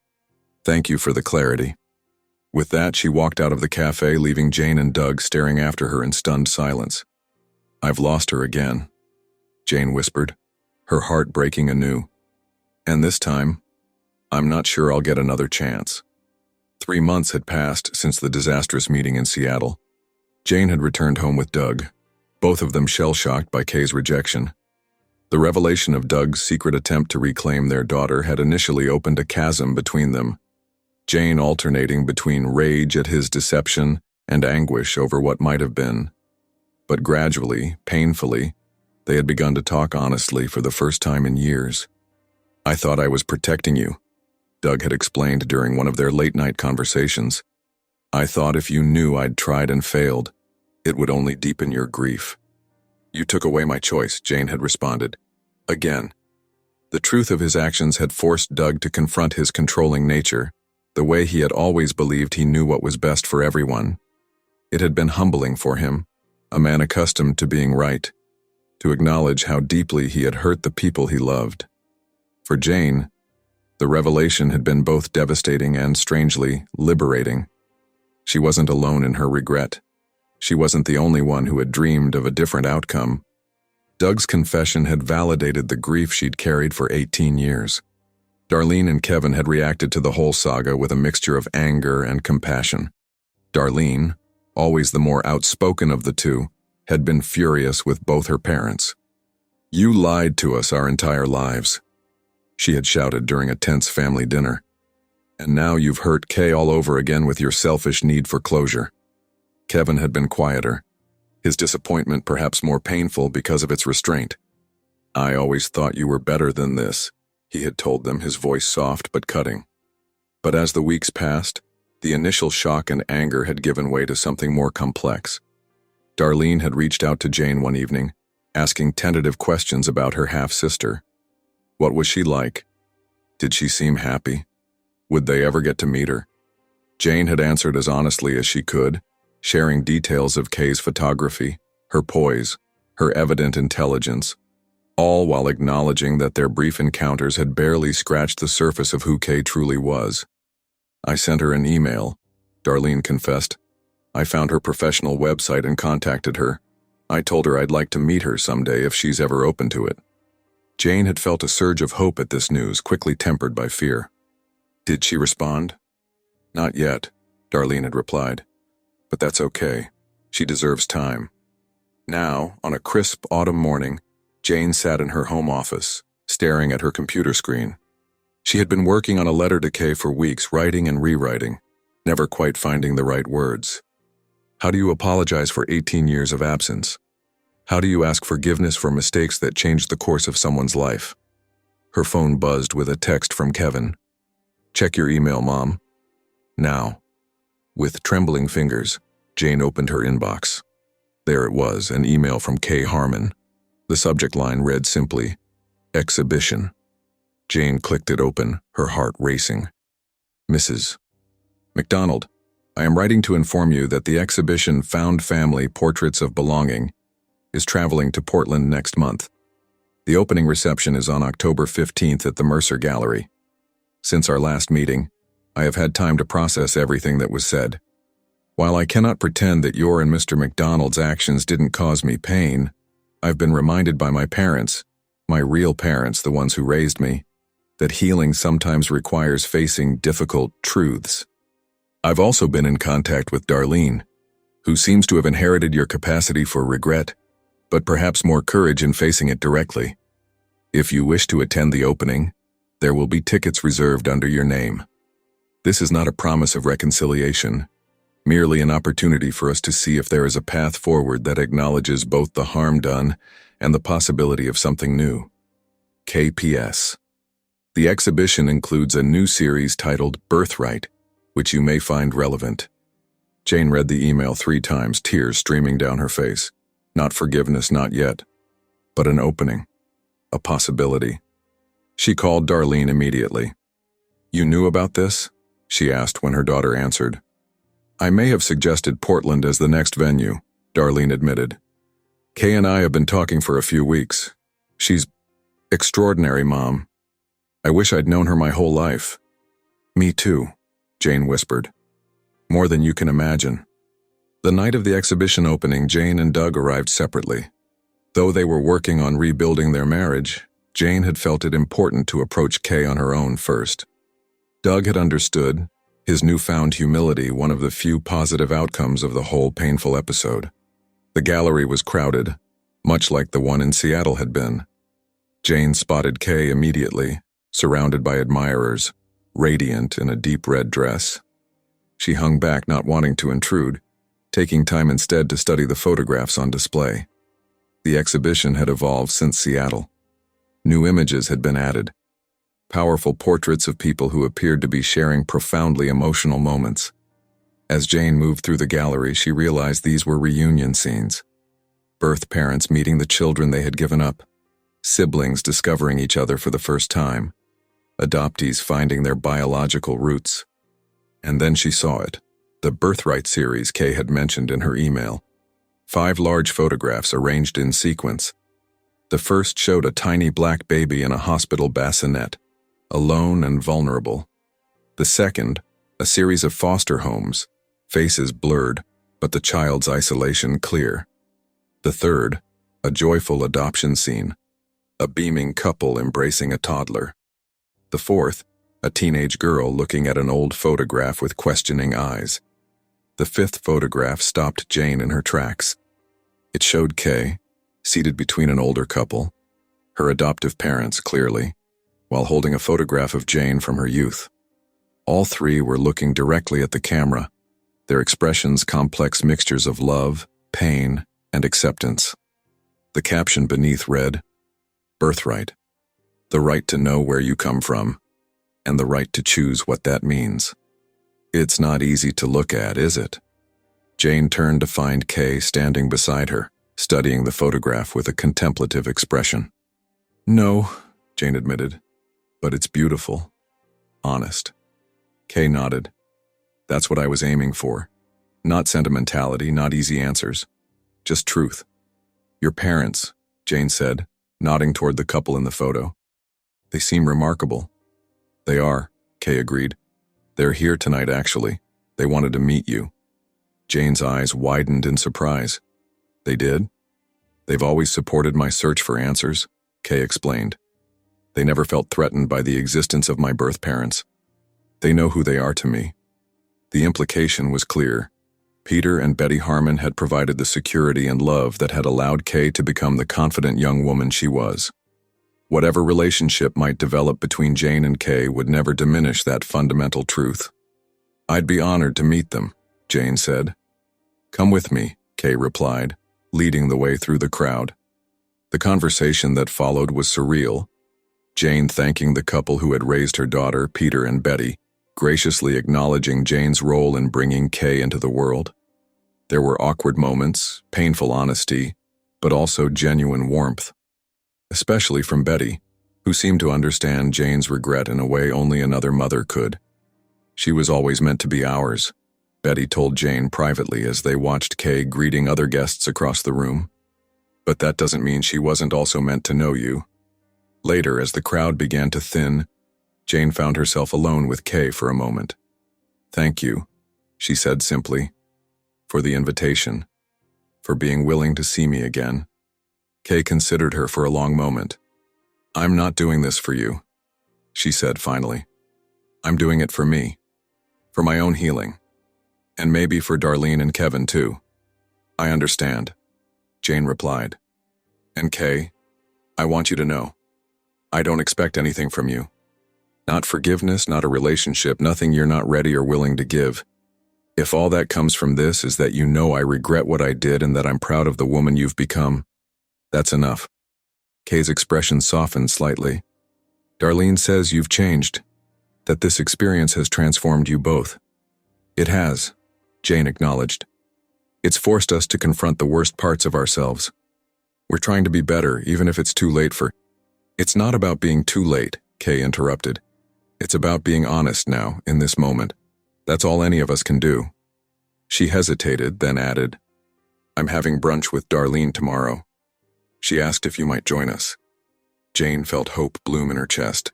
Thank you for the clarity. With that, she walked out of the cafe, leaving Jane and Doug staring after her in stunned silence. I've lost her again, Jane whispered, her heart breaking anew. And this time, I'm not sure I'll get another chance. 3 months had passed since the disastrous meeting in Seattle. Jane had returned home with Doug, both of them shell-shocked by Kay's rejection. The revelation of Doug's secret attempt to reclaim their daughter had initially opened a chasm between them, Jane alternating between rage at his deception and anguish over what might have been. But gradually, painfully, they had begun to talk honestly for the first time in years. "I thought I was protecting you," Doug had explained during one of their late-night conversations. "I thought if you knew I'd tried and failed, it would only deepen your grief." "You took away my choice," Jane had responded. Again. The truth of his actions had forced Doug to confront his controlling nature, the way he had always believed he knew what was best for everyone. It had been humbling for him, a man accustomed to being right, to acknowledge how deeply he had hurt the people he loved. For Jane, the revelation had been both devastating and, strangely, liberating. She wasn't alone in her regret. She wasn't the only one who had dreamed of a different outcome. Doug's confession had validated the grief she'd carried for 18 years. Darlene and Kevin had reacted to the whole saga with a mixture of anger and compassion. Darlene, always the more outspoken of the two, had been furious with both her parents. "You lied to us our entire lives," she had shouted during a tense family dinner. "And now you've hurt Kay all over again with your selfish need for closure." Kevin had been quieter, his disappointment perhaps more painful because of its restraint. "I always thought you were better than this," he had told them, his voice soft but cutting. But as the weeks passed, the initial shock and anger had given way to something more complex. Darlene had reached out to Jane one evening, asking tentative questions about her half-sister. What was she like? Did she seem happy? Would they ever get to meet her? Jane had answered as honestly as she could, sharing details of Kay's photography, her poise, her evident intelligence, all while acknowledging that their brief encounters had barely scratched the surface of who Kay truly was. "I sent her an email," Darlene confessed. "I found her professional website and contacted her. I told her I'd like to meet her someday if she's ever open to it." Jane had felt a surge of hope at this news, quickly tempered by fear. "Did she respond?" "Not yet," Darlene had replied. "But that's okay. She deserves time." Now, on a crisp autumn morning, Jane sat in her home office, staring at her computer screen. She had been working on a letter to Kay for weeks, writing and rewriting, never quite finding the right words. How do you apologize for 18 years of absence? How do you ask forgiveness for mistakes that changed the course of someone's life? Her phone buzzed with a text from Kevin. "Check your email, Mom." Now. With trembling fingers, Jane opened her inbox. There it was, an email from Kay Harmon. The subject line read simply, "Exhibition." Jane clicked it open, her heart racing. "Mrs. McDonald, I am writing to inform you that the exhibition Found Family Portraits of Belonging is traveling to Portland next month. The opening reception is on October 15th at the Mercer Gallery. Since our last meeting, I have had time to process everything that was said. While I cannot pretend that your and Mr. McDonald's actions didn't cause me pain, I've been reminded by my parents, my real parents, the ones who raised me, that healing sometimes requires facing difficult truths. I've also been in contact with Darlene, who seems to have inherited your capacity for regret, but perhaps more courage in facing it directly. If you wish to attend the opening, there will be tickets reserved under your name. This is not a promise of reconciliation, merely an opportunity for us to see if there is a path forward that acknowledges both the harm done and the possibility of something new. KPS. The exhibition includes a new series titled Birthright, which you may find relevant. Jane read the email 3 times, tears streaming down her face. Not forgiveness, not yet, but an opening, a possibility. She called Darlene immediately. "You knew about this?" she asked when her daughter answered. "I may have suggested Portland as the next venue," Darlene admitted. "Kay and I have been talking for a few weeks. She's extraordinary, Mom. I wish I'd known her my whole life." "Me too," Jane whispered. "More than you can imagine." The night of the exhibition opening, Jane and Doug arrived separately. Though they were working on rebuilding their marriage, Jane had felt it important to approach Kay on her own first. Doug had understood, his newfound humility one of the few positive outcomes of the whole painful episode. The gallery was crowded, much like the one in Seattle had been. Jane spotted Kay immediately, surrounded by admirers, radiant in a deep red dress. She hung back, not wanting to intrude, taking time instead to study the photographs on display. The exhibition had evolved since Seattle. New images had been added, powerful portraits of people who appeared to be sharing profoundly emotional moments. As Jane moved through the gallery, she realized these were reunion scenes. Birth parents meeting the children they had given up, siblings discovering each other for the first time, adoptees finding their biological roots. And then she saw it, the Birthright series Kay had mentioned in her email. 5 large photographs arranged in sequence. The first showed a tiny black baby in a hospital bassinet, alone and vulnerable. The second, a series of foster homes, faces blurred, but the child's isolation clear. The third, a joyful adoption scene, a beaming couple embracing a toddler. The fourth, a teenage girl looking at an old photograph with questioning eyes. The fifth photograph stopped Jane in her tracks. It showed Kay, seated between an older couple, her adoptive parents clearly, while holding a photograph of Jane from her youth. All 3 were looking directly at the camera, their expressions complex mixtures of love, pain, and acceptance. The caption beneath read, "Birthright, the right to know where you come from, and the right to choose what that means." It's not easy to look at, is it? Jane turned to find Kay standing beside her, studying the photograph with a contemplative expression. "No," Jane admitted, "but it's beautiful. Honest." Kay nodded. "That's what I was aiming for. Not sentimentality, not easy answers. Just truth." "Your parents," Jane said, nodding toward the couple in the photo. "They seem remarkable." "They are," Kay agreed. "They're here tonight, actually. They wanted to meet you." Jane's eyes widened in surprise. "They did? They've always supported my search for answers," Kay explained. "They never felt threatened by the existence of my birth parents. They know who they are to me." The implication was clear. Peter and Betty Harmon had provided the security and love that had allowed Kay to become the confident young woman she was. Whatever relationship might develop between Jane and Kay would never diminish that fundamental truth. "I'd be honored to meet them," Jane said. "Come with me," Kay replied, leading the way through the crowd. The conversation that followed was surreal. Jane thanking the couple who had raised her daughter, Peter and Betty, graciously acknowledging Jane's role in bringing Kay into the world. There were awkward moments, painful honesty, but also genuine warmth. Especially from Betty, who seemed to understand Jane's regret in a way only another mother could. "She was always meant to be ours," Betty told Jane privately as they watched Kay greeting other guests across the room. "But that doesn't mean she wasn't also meant to know you." Later, as the crowd began to thin, Jane found herself alone with Kay for a moment. "Thank you," she said simply, "for the invitation, for being willing to see me again." Kay considered her for a long moment. "I'm not doing this for you," she said finally. "I'm doing it for me, for my own healing, and maybe for Darlene and Kevin too." "I understand," Jane replied. "And Kay, I want you to know, I don't expect anything from you. Not forgiveness, not a relationship, nothing you're not ready or willing to give. If all that comes from this is that you know I regret what I did and that I'm proud of the woman you've become, that's enough." Kay's expression softened slightly. "Darlene says you've changed, that this experience has transformed you both." "It has," Jane acknowledged. "It's forced us to confront the worst parts of ourselves. We're trying to be better, even if it's too late for—" "It's not about being too late," Kay interrupted. "It's about being honest now, in this moment. That's all any of us can do." She hesitated, then added, "I'm having brunch with Darlene tomorrow. She asked if you might join us." Jane felt hope bloom in her chest.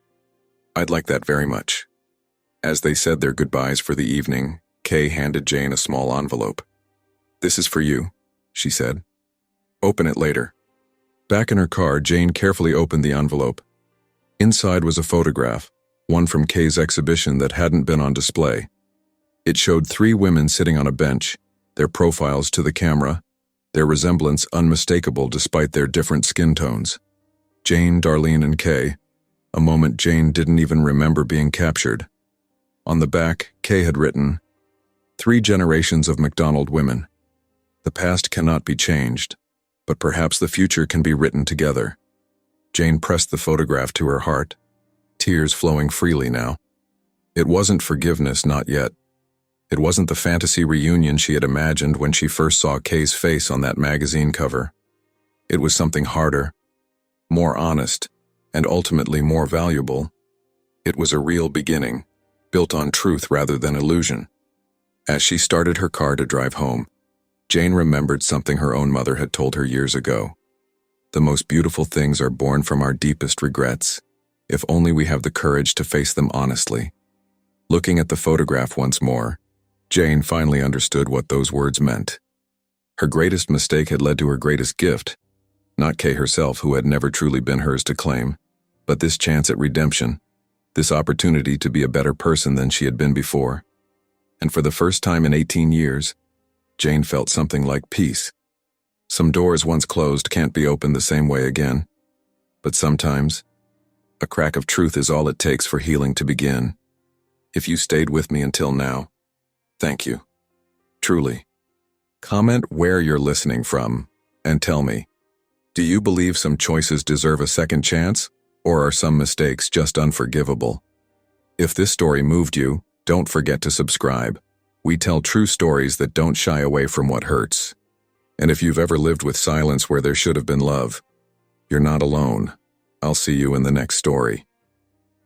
"I'd like that very much." As they said their goodbyes for the evening, Kay handed Jane a small envelope. "This is for you," she said. "Open it later." Back in her car, Jane carefully opened the envelope. Inside was a photograph, one from Kay's exhibition that hadn't been on display. It showed 3 women sitting on a bench, their profiles to the camera, their resemblance unmistakable despite their different skin tones. Jane, Darlene, and Kay, a moment Jane didn't even remember being captured. On the back, Kay had written, 3 generations of MacDonald women. The past cannot be changed, but perhaps the future can be written together. Jane pressed the photograph to her heart, tears flowing freely now. It wasn't forgiveness, not yet. It wasn't the fantasy reunion she had imagined when she first saw Kay's face on that magazine cover. It was something harder, more honest, and ultimately more valuable. It was a real beginning, built on truth rather than illusion. As she started her car to drive home, Jane remembered something her own mother had told her years ago. The most beautiful things are born from our deepest regrets, if only we have the courage to face them honestly. Looking at the photograph once more, Jane finally understood what those words meant. Her greatest mistake had led to her greatest gift, not Kay herself, who had never truly been hers to claim, but this chance at redemption, this opportunity to be a better person than she had been before. And for the first time in 18 years, Jane felt something like peace. Some doors once closed can't be opened the same way again, but sometimes, a crack of truth is all it takes for healing to begin. If you stayed with me until now, thank you. Truly. Comment where you're listening from, and tell me, do you believe some choices deserve a second chance, or are some mistakes just unforgivable? If this story moved you, don't forget to subscribe. We tell true stories that don't shy away from what hurts. And if you've ever lived with silence where there should have been love, you're not alone. I'll see you in the next story.